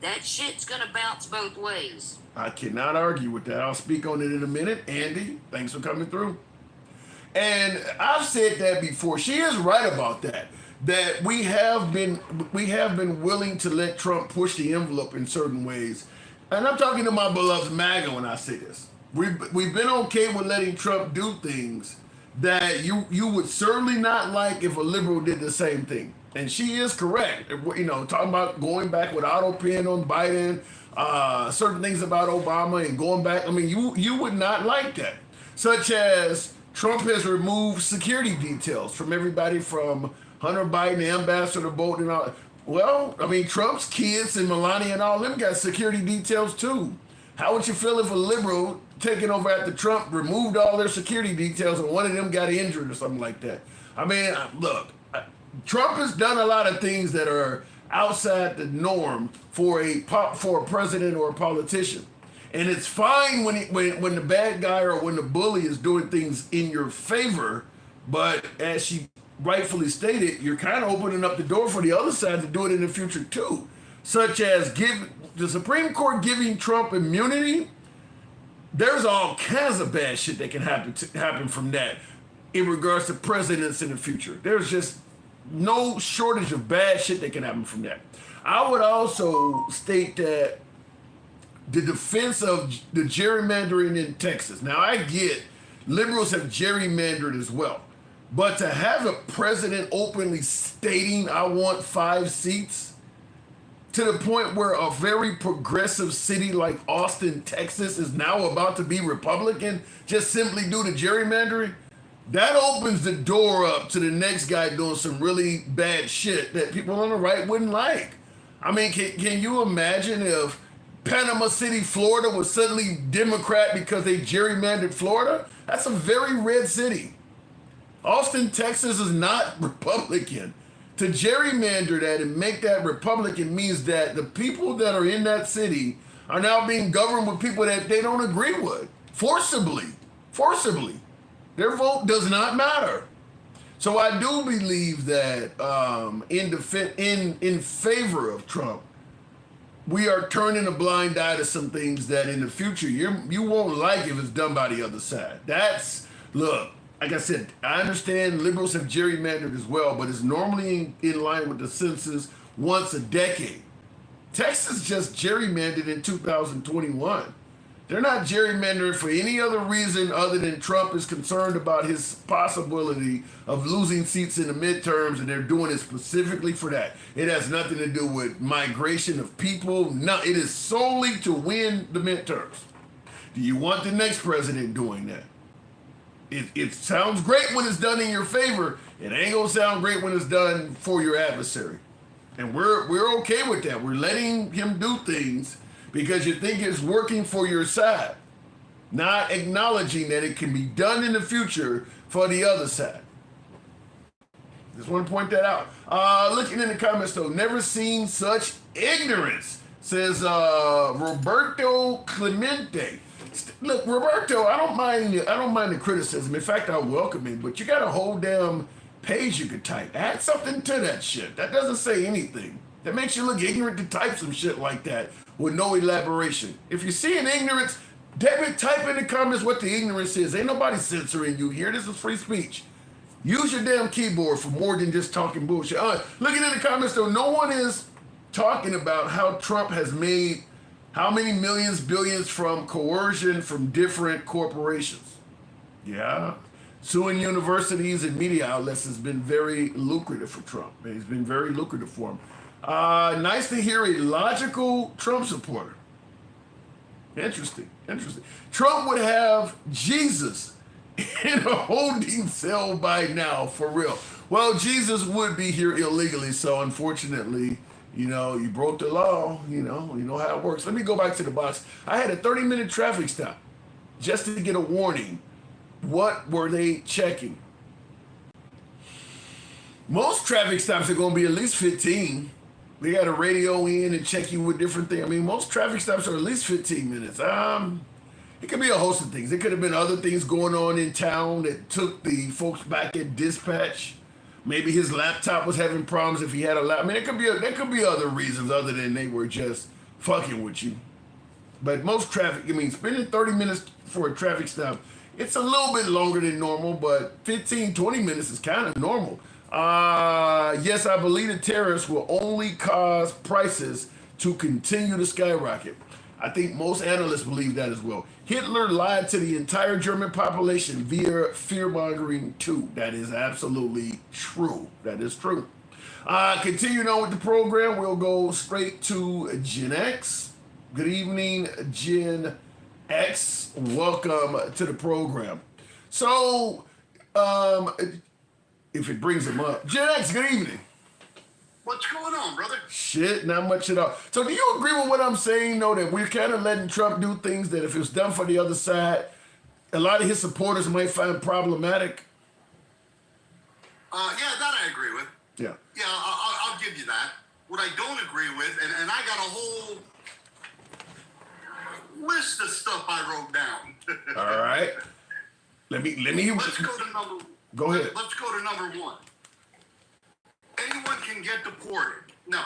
That shit's gonna bounce both ways. I cannot argue with that. I'll speak on it in a minute. Andy, thanks for coming through. And I've said that before. She is right about that. That we have been willing to let Trump push the envelope in certain ways. And I'm talking to my beloved MAGA when I say this. We've been okay with letting Trump do things that you would certainly not like if a liberal did the same thing. And she is correct. You know, talking about going back with auto pen on Biden, certain things about Obama and going back. I mean, you would not like that. Such as Trump has removed security details from everybody from Hunter Biden, Ambassador Bolton, and all. Well, I mean, Trump's kids and Melania and all them got security details too. How would you feel if a liberal taking over after Trump removed all their security details and one of them got injured or something like that? I mean, look, Trump has done a lot of things that are outside the norm for a president or a politician. And it's fine when the bad guy or when the bully is doing things in your favor, but as she rightfully stated, you're kind of opening up the door for the other side to do it in the future too, such as give the Supreme Court giving Trump immunity. There's all kinds of bad shit that can happen from that in regards to presidents in the future. There's just no shortage of bad shit that can happen from that. I would also state that the defense of the gerrymandering in Texas. Now, I get liberals have gerrymandered as well, but to have a president openly stating, I want 5 seats, to the point where a very progressive city like Austin, Texas is now about to be Republican just simply due to gerrymandering, that opens the door up to the next guy doing some really bad shit that people on the right wouldn't like. I mean, can you imagine if Panama City, Florida was suddenly Democrat because they gerrymandered Florida? That's a very red city. Austin, Texas is not Republican. To gerrymander that and make that Republican means that the people that are in that city are now being governed with people that they don't agree with. Forcibly. Their vote does not matter. So I do believe that in favor of Trump, we are turning a blind eye to some things that in the future you won't like if it's done by the other side. Look, like I said, I understand liberals have gerrymandered as well, but it's normally in line with the census once a decade. Texas just gerrymandered in 2021. They're not gerrymandering for any other reason other than Trump is concerned about his possibility of losing seats in the midterms, and they're doing it specifically for that. It has nothing to do with migration of people. No, it is solely to win the midterms. Do you want the next president doing that? It sounds great when it's done in your favor. It ain't gonna sound great when it's done for your adversary. And we're okay with that. We're letting him do things because you think it's working for your side, not acknowledging that it can be done in the future for the other side. Just want to point that out. Looking in the comments though, never seen such ignorance, says Roberto Clemente. Look, Roberto, I don't mind the criticism. In fact, I welcome it, but you got a whole damn page you could type. Add something to that shit. That doesn't say anything. That makes you look ignorant to type some shit like that with no elaboration. If you're seeing ignorance, damn it, type in the comments what the ignorance is. Ain't nobody censoring you here. This is free speech. Use your damn keyboard for more than just talking bullshit. Looking in the comments though, no one is talking about how Trump has made how many millions, billions from coercion from different corporations. Yeah. Suing universities and media outlets has been very lucrative for Trump. It's been very lucrative for him. Nice to hear a logical Trump supporter. Interesting. Trump would have Jesus in a holding cell by now, for real. Well, Jesus would be here illegally, so unfortunately, you broke the law, you know how it works. Let me go back to the box. I had a 30-minute traffic stop just to get a warning. What were they checking? Most traffic stops are going to be at least 15. They got a radio in and check you with different things. I mean, most traffic stops are at least 15 minutes. It could be a host of things. It could have been other things going on in town that took the folks back at dispatch. Maybe his laptop was having problems if he had a laptop. I mean, there could be other reasons other than they were just fucking with you. But most traffic, spending 30 minutes for a traffic stop, it's a little bit longer than normal, but 15, 20 minutes is kind of normal. Yes, I believe the tariffs will only cause prices to continue to skyrocket. I think most analysts believe that as well. Hitler lied to the entire German population via fear-mongering too. That is absolutely true. That is true. Continuing on with the program, we'll go straight to Gen X. Good evening, Gen X. Welcome to the program. So, if it brings them up. Gen X, good evening. What's going on, brother? Shit, not much at all. So do you agree with what I'm saying, though, that we're kind of letting Trump do things that if it was done for the other side, a lot of his supporters might find problematic? Yeah, that I agree with. Yeah. Yeah, I'll give you that. What I don't agree with, and I got a whole list of stuff I wrote down. All right. Let me. Let's go to number. Go ahead. Let's go to number one. Anyone can get deported. No,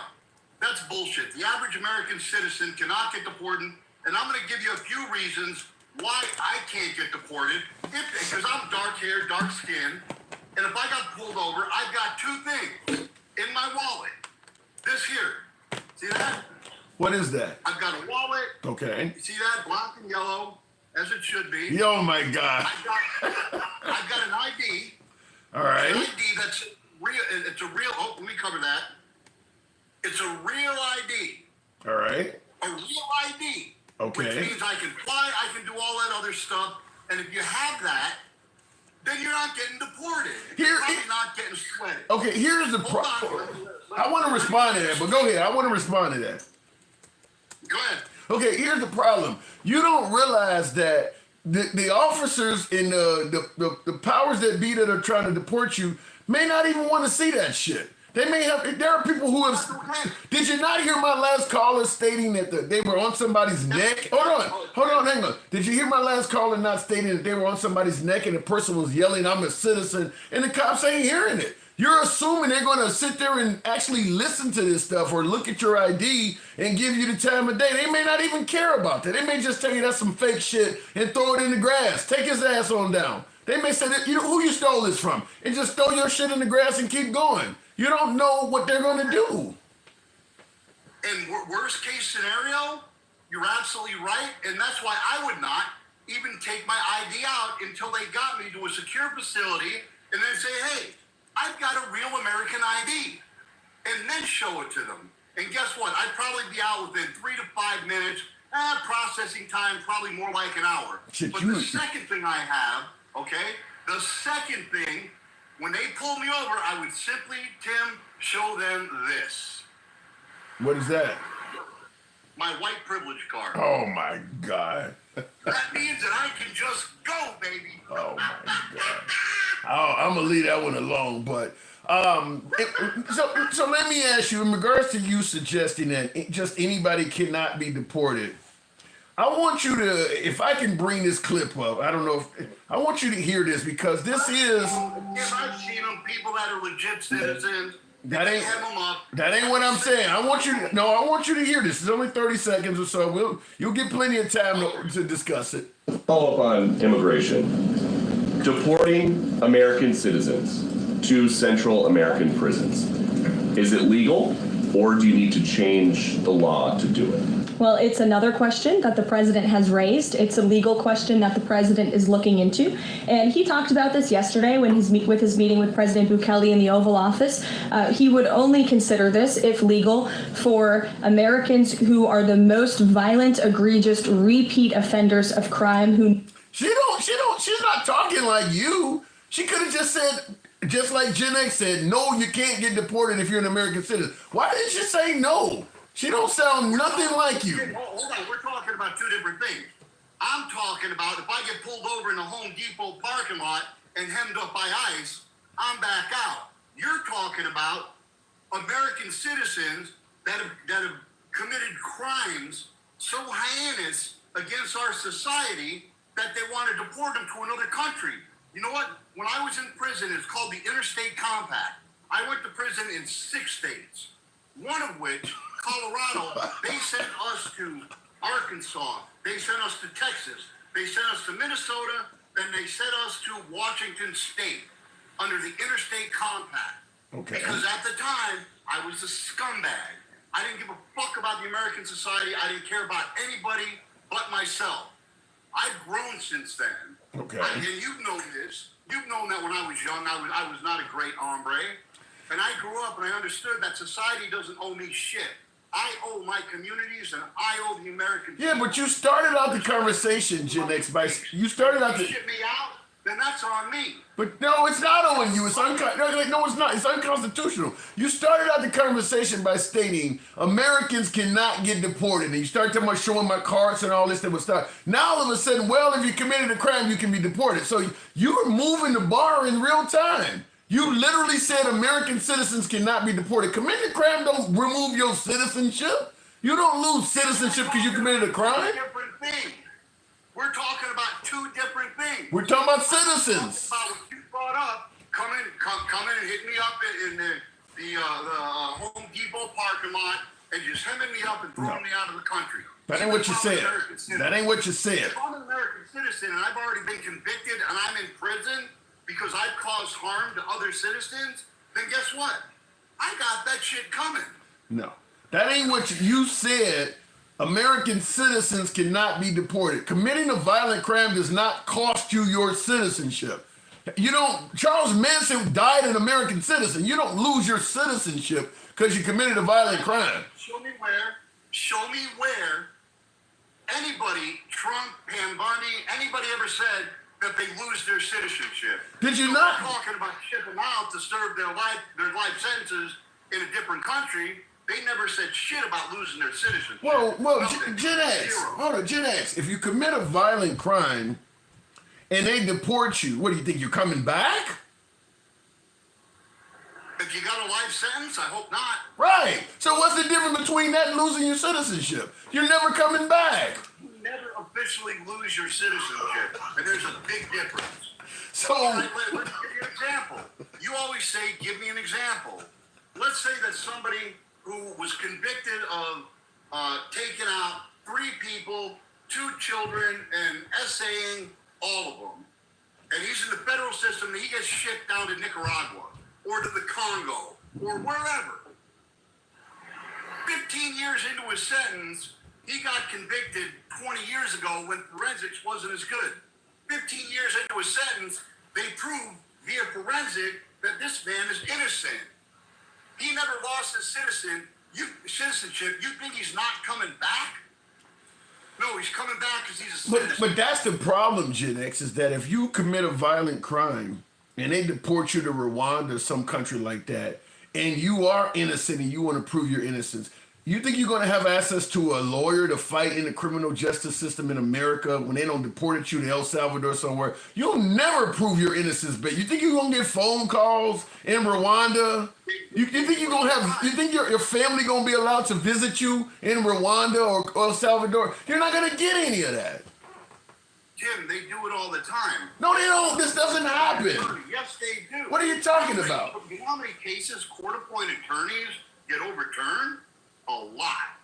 that's bullshit. The average American citizen cannot get deported, and I'm going to give you a few reasons why I can't get deported. Because I'm dark-haired, dark-skinned, and if I got pulled over, I've got two things in my wallet. This here. See that? What is that? I've got a wallet. Okay. You see that? Black and yellow, as it should be. Oh my God. I've got an ID. All right. An ID that's real. It's a real. Oh, let me cover that. It's a real ID. All right. A real ID. Okay. Which means I can fly. I can do all that other stuff. And if you have that, then you're not getting deported. You're probably not getting sweated. Okay. Here's the problem. I want to respond to that, but go ahead. I want to respond to that. Go ahead. Okay, here's the problem. You don't realize that the officers and the powers that be that are trying to deport you may not even want to see that shit. They may have. There are people who have. Did you not hear my last caller stating that they were on somebody's neck? Hold on, hang on. Did you hear my last caller not stating that they were on somebody's neck and the person was yelling, "I'm a citizen," and the cops ain't hearing it? You're assuming they're going to sit there and actually listen to this stuff or look at your ID and give you the time of day. They may not even care about that. They may just tell you that's some fake shit and throw it in the grass. Take his ass on down. They may say, that, you know, who you stole this from? And just throw your shit in the grass and keep going. You don't know what they're going to do. And worst case scenario, you're absolutely right. And that's why I would not even take my ID out until they got me to a secure facility and then say, hey, I've got a real American ID, and then show it to them. And guess what? I'd probably be out within 3 to 5 minutes. Processing time, probably more like an hour. But the second thing I have, okay, the second thing, when they pull me over, I would simply, Tim, show them this. What is that? My white privilege card. Oh, my God. That means that I can just go, baby. Oh, my God. I'm going to leave that one alone, but so let me ask you, in regards to you suggesting that just anybody cannot be deported, I want you to, if I can bring this clip up, I don't know if, I want you to hear this because this is... I've seen them, people that are legit citizens. That ain't what I'm saying. I want you to hear this. It's only 30 seconds or so. You'll get plenty of time to discuss it. Follow up on immigration. Deporting American citizens to Central American prisons. Is it legal, or do you need to change the law to do it? Well, it's another question that the president has raised. It's a legal question that the president is looking into. And he talked about this yesterday when his meeting with President Bukele in the Oval Office. He would only consider this, if legal, for Americans who are the most violent, egregious, repeat offenders of crime who... She's not talking like you. She could have just said, just like Gen X said, no, you can't get deported if you're an American citizen. Why didn't she say no? She don't sound nothing like you. Hold on, we're talking about two different things. I'm talking about if I get pulled over in a Home Depot parking lot and hemmed up by ICE, I'm back out. You're talking about American citizens that have committed crimes so heinous against our society that they want to deport them to another country. You know what? When I was in prison, it's called the Interstate Compact. I went to prison in 6 states, one of which, Colorado, they sent us to Arkansas, they sent us to Texas, they sent us to Minnesota, then they sent us to Washington State under the Interstate Compact. Okay. Because at the time, I was a scumbag. I didn't give a fuck about the American society. I didn't care about anybody but myself. I've grown since then. Okay. And you've known this. You've known that when I was young, I was not a great hombre. And I grew up and I understood that society doesn't owe me shit. I owe my communities and I owe the American people. Yeah, but you started out the conversation, Gen X, by you started out the... Shit me out? then that's on me. But no, it's not on you. It's no, it's not. It's unconstitutional. You started out the conversation by stating Americans cannot get deported, and you start talking about showing my cards and all this type of stuff. Now all of a sudden, well, if you committed a crime, you can be deported. So you're moving the bar in real time. You literally said American citizens cannot be deported. Committing a crime don't remove your citizenship. You don't lose citizenship because you committed a crime. Different thing. We're talking about two different things. We're talking about citizens. About what you brought up. Come in and hit me up in the Home Depot parking lot and just hemming me up and throwing me out of the country. That ain't what you said. That ain't what you said. If I'm an American citizen and I've already been convicted and I'm in prison because I've caused harm to other citizens, then guess what? I got that shit coming. No, that ain't what you said. American citizens cannot be deported. Committing a violent crime does not cost you your citizenship. You don't, Charles Manson died an American citizen. You don't lose your citizenship because you committed a violent crime. Show me where anybody, Trump, Pam Bundy, anybody ever said that they lose their citizenship. Did you not? We're talking about shipping out to serve their life sentences in a different country. They never said shit about losing their citizenship. Well, Gen X, hold on, Gen X, if you commit a violent crime and they deport you, what do you think, you're coming back? If you got a life sentence, I hope not. Right. So what's the difference between that and losing your citizenship? You're never coming back. You never officially lose your citizenship, and there's a big difference. So let's give you an example. You always say, give me an example. Let's say that somebody who was convicted of taking out 3 people, 2 children, and essaying all of them. And he's in the federal system, and he gets shipped down to Nicaragua, or to the Congo, or wherever. 15 years into his sentence, he got convicted 20 years ago when forensics wasn't as good. 15 years into his sentence, they proved via forensic that this man is innocent. He never lost his citizenship. You think he's not coming back? No, he's coming back because he's a citizen. But that's the problem, Gen X, is that if you commit a violent crime and they deport you to Rwanda or some country like that, and you are innocent and you want to prove your innocence, you think you're going to have access to a lawyer to fight in the criminal justice system in America when they don't deport you to El Salvador somewhere? You'll never prove your innocence, but you think you're going to get phone calls in Rwanda? You think you're going to have, you think your family going to be allowed to visit you in Rwanda or El Salvador? You're not going to get any of that. Jim, they do it all the time. No, they don't. This doesn't happen. Yes, they do. What are you talking about? You know how many cases court-appointed attorneys get overturned? A lot.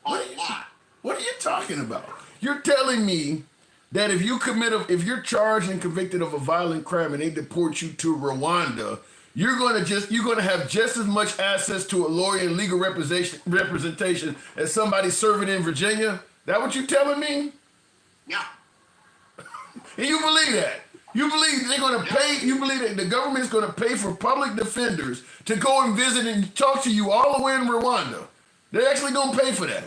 A lot. What are you talking about? You're telling me that if you're charged and convicted of a violent crime and they deport you to Rwanda, you're going to have just as much access to a lawyer and legal representation as somebody serving in Virginia? That what you're telling me? Yeah. And you believe that? You believe they're going to pay? You believe that the government is going to pay for public defenders to go and visit and talk to you all the way in Rwanda? They're actually going to pay for that.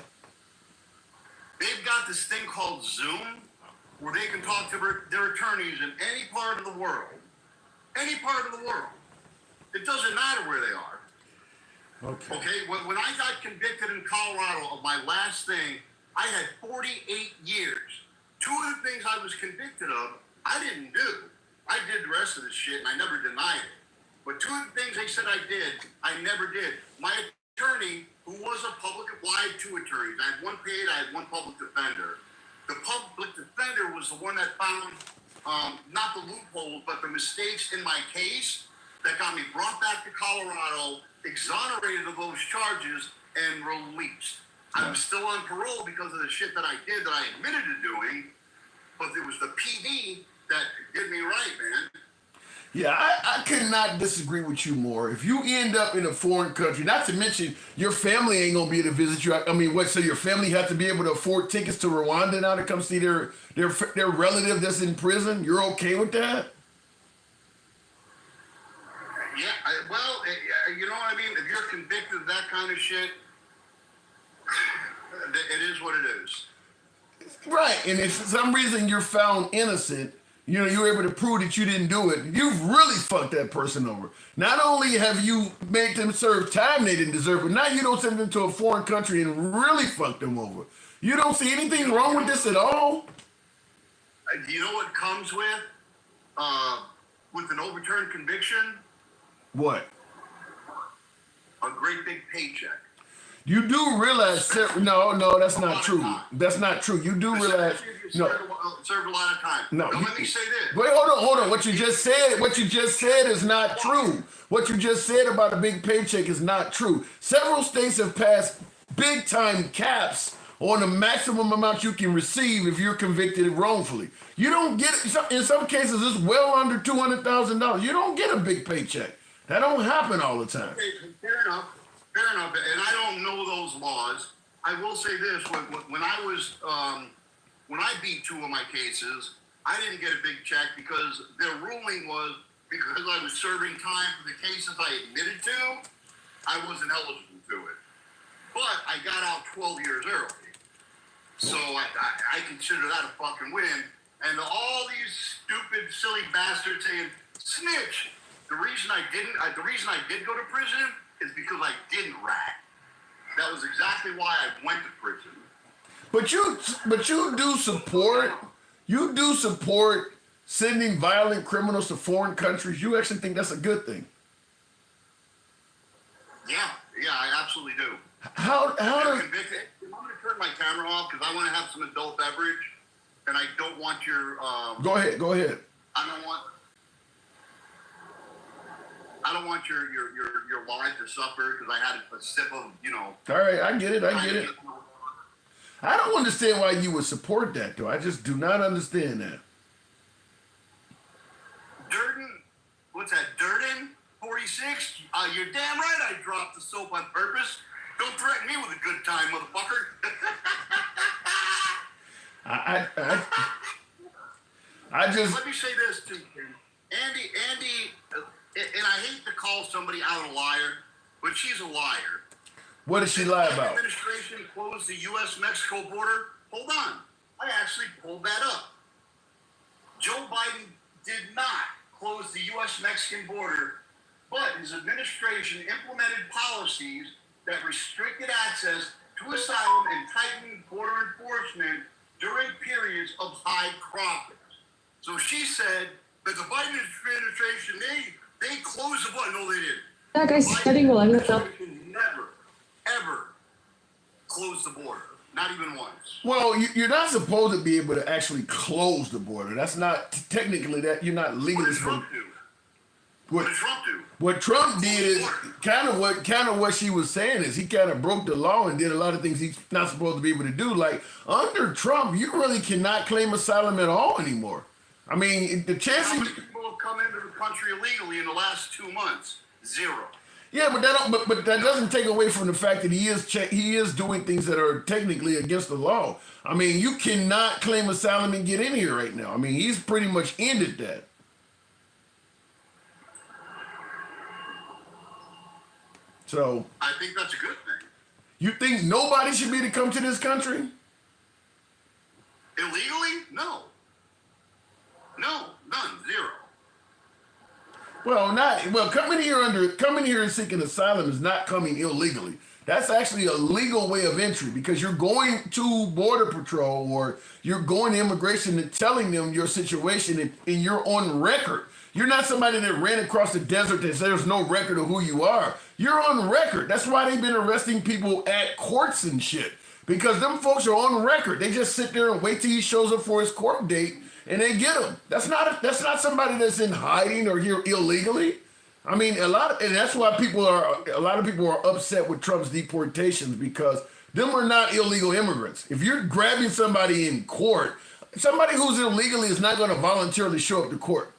They've got this thing called Zoom, where they can talk to their attorneys in any part of the world. Any part of the world. It doesn't matter where they are. Okay. When I got convicted in Colorado of my last thing, I had 48 years. 2 of the things I was convicted of, I didn't do. I did the rest of this shit, and I never denied it. But 2 of the things they said I did, I never did. My attorney, who was a public, I had 2 attorneys. I had one paid, I had one public defender. The public defender was the one that found not the loopholes, but the mistakes in my case that got me brought back to Colorado, exonerated of those charges, and released. I was still on parole because of the shit that I did that I admitted to doing, but it was the PD that did me right, man. Yeah, I could not disagree with you more. If you end up in a foreign country, not to mention your family ain't gonna be able to visit you. I mean, what? So your family have to be able to afford tickets to Rwanda now to come see their relative that's in prison? You're okay with that? Yeah, you know what I mean? If you're convicted of that kind of shit, it is what it is. Right, and if for some reason you're found innocent, you know, you were able to prove that you didn't do it, you've really fucked that person over. Not only have you made them serve time they didn't deserve, but now you don't send them to a foreign country and really fuck them over. You don't see anything wrong with this at all? Do you know what comes with an overturned conviction? What? A great big paycheck. You do realize, no, that's not true. That's not true. You do realize, no. Served a lot of time. No, let me say this. Wait, hold on. What you just said is not true. What you just said about a big paycheck is not true. Several states have passed big time caps on the maximum amount you can receive if you're convicted wrongfully. You don't get, in some cases, it's well under $200,000. You don't get a big paycheck. That don't happen all the time. Okay, fair enough. And I don't know those laws. I will say this: when I beat two of my cases, I didn't get a big check because their ruling was because I was serving time for the cases I admitted to, I wasn't eligible to it. But I got out 12 years early. So I consider that a fucking win. And all these stupid, silly bastards saying, snitch. The reason I did go to prison is because I didn't rat. That was exactly why I went to prison. But you do support sending violent criminals to foreign countries. You actually think that's a good thing. Yeah, I absolutely do. How does... I'm going to turn my camera off because I want to have some adult beverage, and I don't want your... Go ahead. I don't want your life to suffer because I had a sip of, All right, I get it. I don't understand why you would support that, though. I just do not understand that. What's that, Durden 46? You're damn right I dropped the soap on purpose. Don't threaten me with a good time, motherfucker. I just... Let me say this, too, Andy, and I hate to call somebody out a liar, but she's a liar. What did she lie about? The administration closed the U.S.-Mexico border. Hold on. I actually pulled that up. Joe Biden did not close the U.S.-Mexican border, but his administration implemented policies that restricted access to asylum and tightened border enforcement during periods of high profits. So she said that the Biden administration, they closed the border. No, they didn't. That guy's studying well. Never, ever closed the border. Not even once. Well, you're not supposed to be able to actually close the border. That's not technically that you're not legally supposed to. What did Trump do? What Trump did is kind of what she was saying is he kind of broke the law and did a lot of things he's not supposed to be able to do. Like under Trump, you really cannot claim asylum at all anymore. I mean, the chances... How many people have come into the country illegally in the last 2 months? 0. Yeah, but that doesn't take away from the fact that he is doing things that are technically against the law. I mean, you cannot claim asylum and get in here right now. I mean, he's pretty much ended that. So I think that's a good thing. You think nobody should be able to come to this country? Illegally? No, none, 0. Well, coming here and seeking asylum is not coming illegally. That's actually a legal way of entry because you're going to Border Patrol or you're going to immigration and telling them your situation and you're on record. You're not somebody that ran across the desert that there's no record of who you are. You're on record. That's why they've been arresting people at courts and shit because them folks are on record. They just sit there and wait till he shows up for his court date and they get him. That's not somebody that's in hiding or here illegally. I mean, and that's why a lot of people are upset with Trump's deportations because them are not illegal immigrants. If you're grabbing somebody in court, somebody who's illegally is not going to voluntarily show up to court.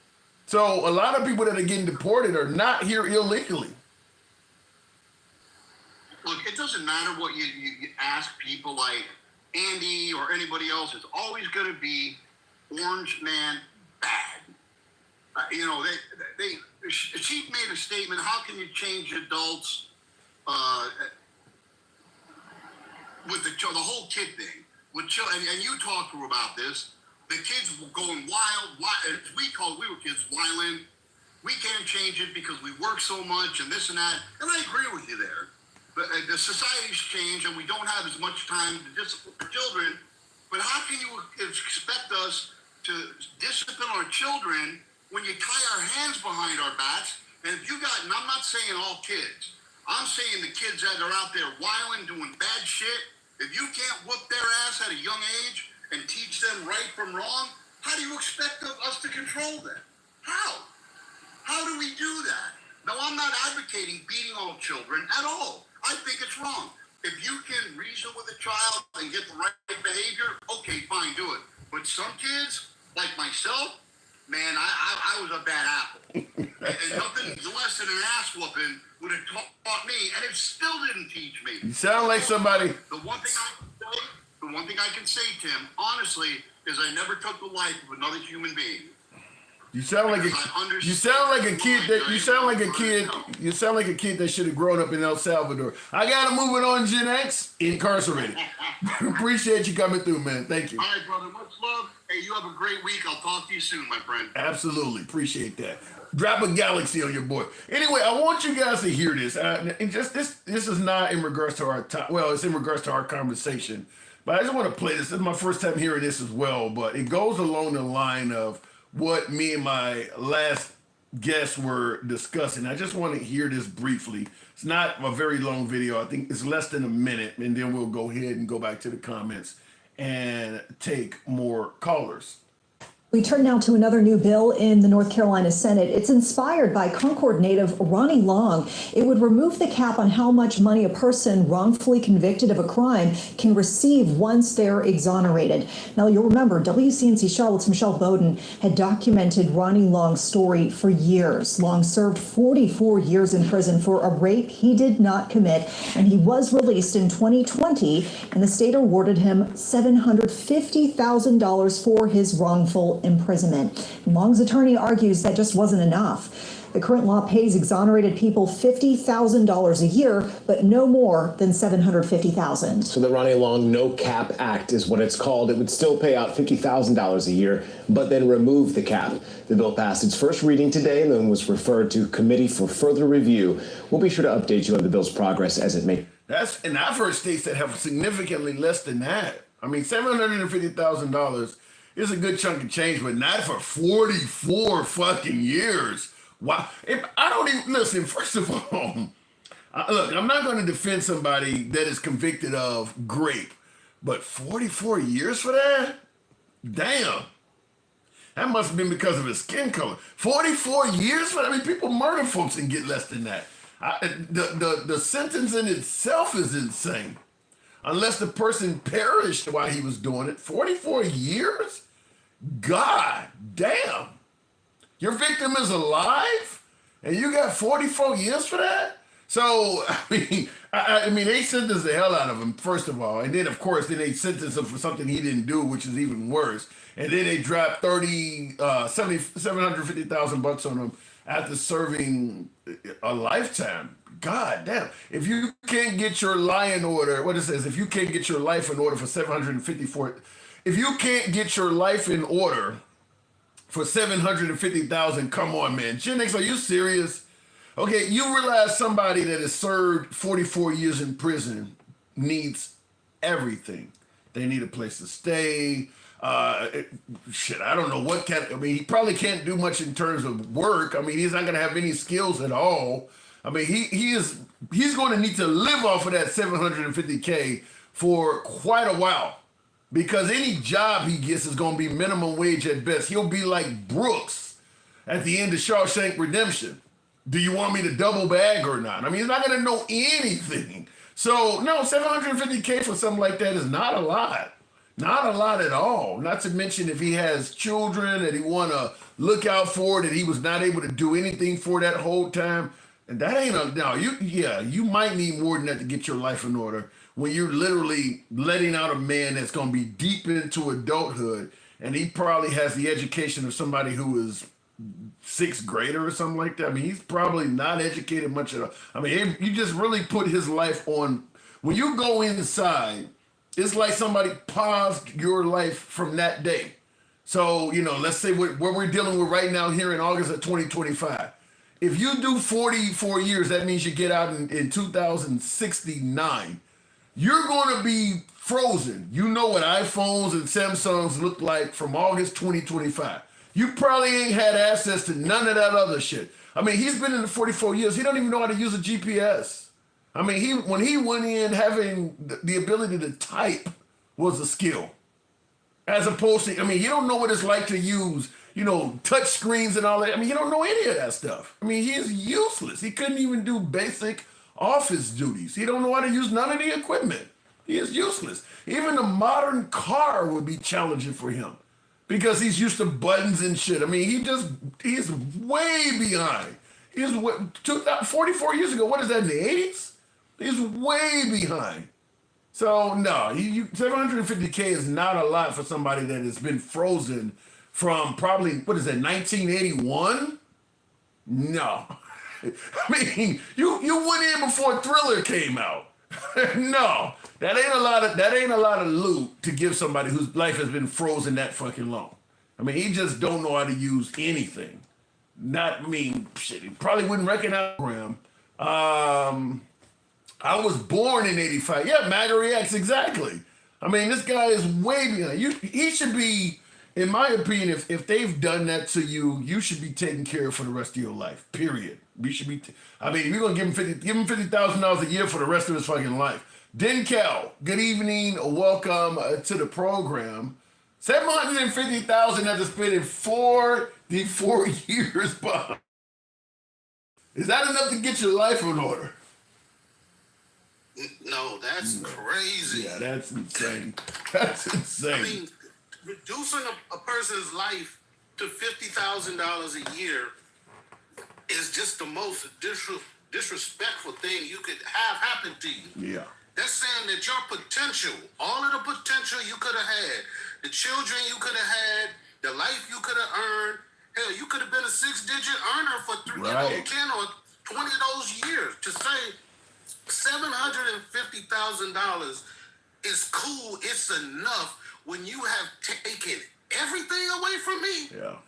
So a lot of people that are getting deported are not here illegally. Look, it doesn't matter what you ask people like Andy or anybody else. It's always going to be orange man bad. She made a statement. How can you change adults with the whole kid thing? And you talked to her about this. The kids were going wild, as we were kids, wilding. We can't change it because we work so much and this and that. And I agree with you there. But the society's changed and we don't have as much time to discipline our children. But how can you expect us to discipline our children when you tie our hands behind our backs? And if you got, and I'm not saying all kids, I'm saying the kids that are out there wilding, doing bad shit, if you can't whoop their ass at a young age and teach them right from wrong, how do you expect us to control them? How? How do we do that? No, I'm not advocating beating all children at all. I think it's wrong. If you can reason with a child and get the right behavior, okay, fine, do it. But some kids, like myself, man, I was a bad apple. And nothing less than an ass whooping would have taught me, and it still didn't teach me. You sound like somebody. The one thing I can say, Tim, honestly, is I never took the life of another human being. You sound like a kid that should have grown up in El Salvador. I gotta move it on, Gen X, incarcerated. Appreciate you coming through, man. Thank you. All right, brother. Much love. Hey, you have a great week. I'll talk to you soon, my friend. Absolutely. Appreciate that. Drop a galaxy on your boy. Anyway, I want you guys to hear this. And just this is not in regards to our time. Well, it's in regards to our conversation. But I just want to play this. This is my first time hearing this as well. But it goes along the line of what me and my last guests were discussing. I just want to hear this briefly. It's not a very long video. I think it's less than a minute, and then we'll go ahead and go back to the comments and take more callers. We turn now to another new bill in the North Carolina Senate. It's inspired by Concord native Ronnie Long. It would remove the cap on how much money a person wrongfully convicted of a crime can receive once they're exonerated. Now, you'll remember WCNC Charlotte's Michelle Bowden had documented Ronnie Long's story for years. Long served 44 years in prison for a rape he did not commit, and he was released in 2020, and the state awarded him $750,000 for his wrongful imprisonment. Long's attorney argues that just wasn't enough. The current law pays exonerated people $50,000 a year, but no more than $750,000. So the Ronnie Long No Cap Act is what it's called. It would still pay out $50,000 a year, but then remove the cap. The bill passed its first reading today and then was referred to committee for further review. We'll be sure to update you on the bill's progress as it may. And I've heard states that have significantly less than that. I mean, $750,000 is a good chunk of change, but not for 44 fucking years. Wow. I don't even, listen, first of all, look, I'm not going to defend somebody that is convicted of rape, but 44 years for that? Damn. That must have been because of his skin color. 44 years for that? I mean, people murder folks and get less than that. The sentence in itself is insane. Unless the person perished while he was doing it. 44 years? God damn. Your victim is alive? And you got 44 years for that? So, I mean, they sentenced the hell out of him, first of all. And then, of course, they sentenced him for something he didn't do, which is even worse. And then they dropped $750,000 on him after serving a lifetime. God damn. If you can't get your life in order, what it says, if you can't get your life in order for $750,000, come on, man. Gen X, are you serious? Okay, you realize somebody that has served 44 years in prison needs everything. They need a place to stay. I don't know what he probably can't do much in terms of work. I mean, he's not going to have any skills at all. I mean, he's going to need to live off of that $750K for quite a while, because any job he gets is going to be minimum wage at best. He'll be like Brooks at the end of Shawshank Redemption. Do you want me to double bag or not? I mean, he's not going to know anything. So no, $750K for something like that is not a lot. Not a lot at all. Not to mention if he has children that he want to look out for, that he was not able to do anything for that whole time. And that ain't you might need more than that to get your life in order when you're literally letting out a man that's going to be deep into adulthood, and he probably has the education of somebody who is sixth grader or something like that. I mean, he's probably not educated much at all. I mean, you just really put his life on. When you go inside, it's like somebody paused your life from that day. So, let's say what we're dealing with right now here in August of 2025. If you do 44 years, that means you get out in 2069. You're going to be frozen. You know what iPhones and Samsungs look like from August 2025. You probably ain't had access to none of that other shit. I mean, he's been in the 44 years. He don't even know how to use a GPS. I mean, when he went in, having the ability to type was a skill. As opposed to, you don't know what it's like to use, touch screens and all that. You don't know any of that stuff. He is useless. He couldn't even do basic office duties. He don't know how to use none of the equipment. He is useless. Even a modern car would be challenging for him because he's used to buttons and shit. He's way behind. He's 44 years ago. What is that, in the 80s? He's way behind. So no, 750K is not a lot for somebody that has been frozen from probably, 1981? No. You went in before Thriller came out. No, that ain't a lot of loot to give somebody whose life has been frozen that fucking long. He just don't know how to use anything. Shit, he probably wouldn't recognize the program. I was born in 85. Yeah, MAGA reacts, exactly. This guy is way behind. He should be, in my opinion, if they've done that to you, you should be taken care of for the rest of your life, period. We should be, if you're going to give him $50,000 a year for the rest of his fucking life. Denkel, good evening, welcome to the program. $750,000 after spending 44 years behind. Is that enough to get your life in order? No, that's crazy. Yeah, that's insane. That's insane. Reducing a person's life to $50,000 a year is just the most disrespectful thing you could have happen to you. Yeah. That's saying that your potential, all of the potential you could have had, the children you could have had, the life you could have earned, hell, you could have been a 6-digit earner for 10 or 20 of those years. To say $750,000 is cool, it's enough when you have taken everything away from me. Yeah.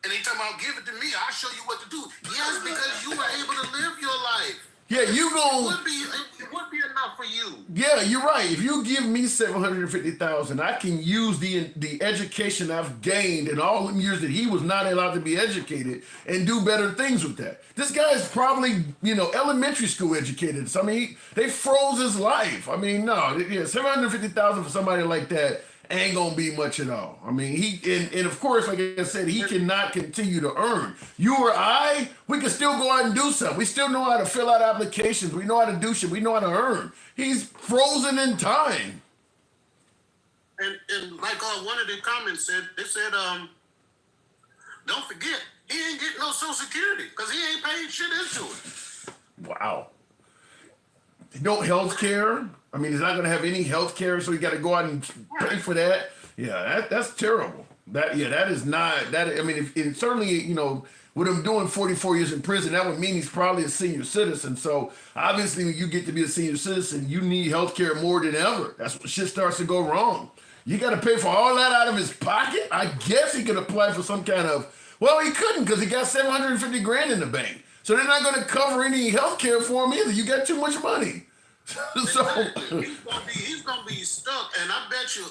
And they talking about, give it to me, I'll show you what to do. Yes, because you were able to live your life. Yeah, It would be enough for you. Yeah, you're right. If you give me $750,000, I can use the education I've gained in all the years that he was not allowed to be educated and do better things with that. This guy's probably, elementary school educated. So, they froze his life. No, $750,000 for somebody like that ain't gonna be much at all. And of course, like I said, he cannot continue to earn. You or I, we can still go out and do something. We still know how to fill out applications. We know how to do shit. We know how to earn. He's frozen in time. And like one of the comments said, they said, don't forget, he ain't getting no Social Security because he ain't paid shit into it. Wow. No health care. He's not going to have any health care, so he got to go out and pay for that. Yeah, that's terrible. That is not that. Certainly, with him doing 44 years in prison, that would mean he's probably a senior citizen. So obviously, when you get to be a senior citizen, you need health care more than ever. That's when shit starts to go wrong. You got to pay for all that out of his pocket. I guess he could apply for some kind of. Well, he couldn't because he got $750,000 in the bank. So they're not going to cover any health care for him either. You got too much money. So he's gonna be stuck, and I bet you,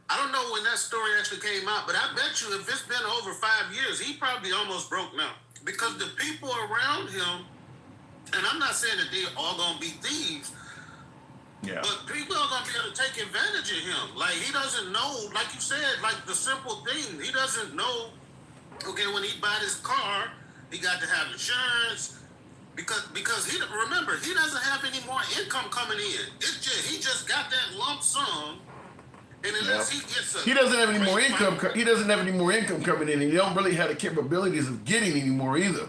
I don't know when that story actually came out, but I bet you if it's been over 5 years, he probably almost broke now because the people around him, and I'm not saying that they're all gonna be thieves, but people are gonna be able to take advantage of him. Like he doesn't know, like you said, like the simple thing, he doesn't know. Okay, when he buy this car, he got to have insurance. Because he doesn't have any more income coming in. He just got that lump sum, and unless he gets he doesn't have any more income. He doesn't have any more income coming in, and he don't really have the capabilities of getting any more either.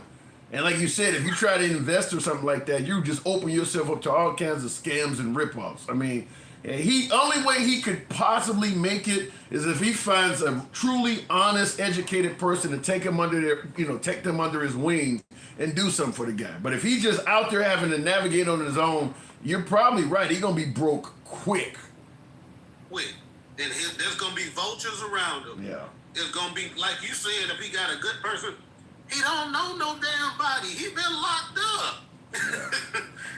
And like you said, if you try to invest or something like that, you just open yourself up to all kinds of scams and ripoffs. Only way he could possibly make it is if he finds a truly honest, educated person to take him under take them under his wing and do something for the guy. But if he's just out there having to navigate on his own, you're probably right. He's gonna be broke quick. And there's gonna be vultures around him. Yeah. is gonna be like you said. If he got a good person, he don't know no damn body. He been locked up.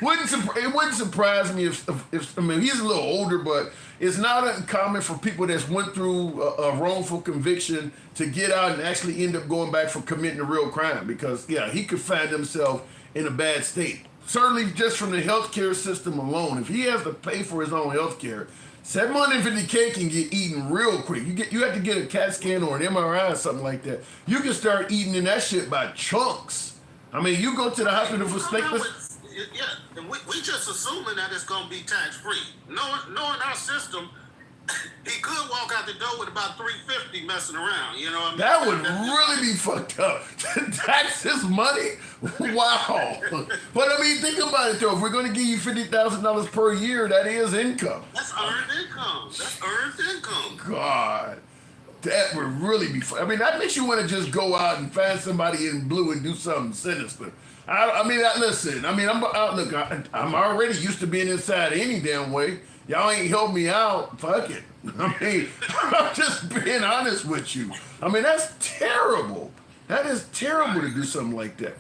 It wouldn't surprise me if I mean he's a little older, but it's not uncommon for people that's went through a wrongful conviction to get out and actually end up going back for committing a real crime, because yeah, he could find himself in a bad state. Certainly just from the healthcare system alone. If he has to pay for his own healthcare, $750K can get eaten real quick. You have to get a CAT scan or an MRI or something like that. You can start eating in that shit by chunks. I mean, you go to the hospital for sickness. Yeah, and we just assuming that it's gonna be tax free. Knowing our system, he could walk out the door with about $350 messing around. You know what I mean? That would really be fucked up. Tax his money? Wow. But I mean, think about it though. If we're going to give you $50,000 per year, that is income. That's earned income. That's earned income. God. That would really be fun. I mean, that makes you want to just go out and find somebody in blue and do something sinister. Listen, I mean, I'm already used to being inside any damn way. Y'all ain't helped me out. Fuck it. I mean, I'm just being honest with you. I mean, that's terrible. That is terrible to do something like that.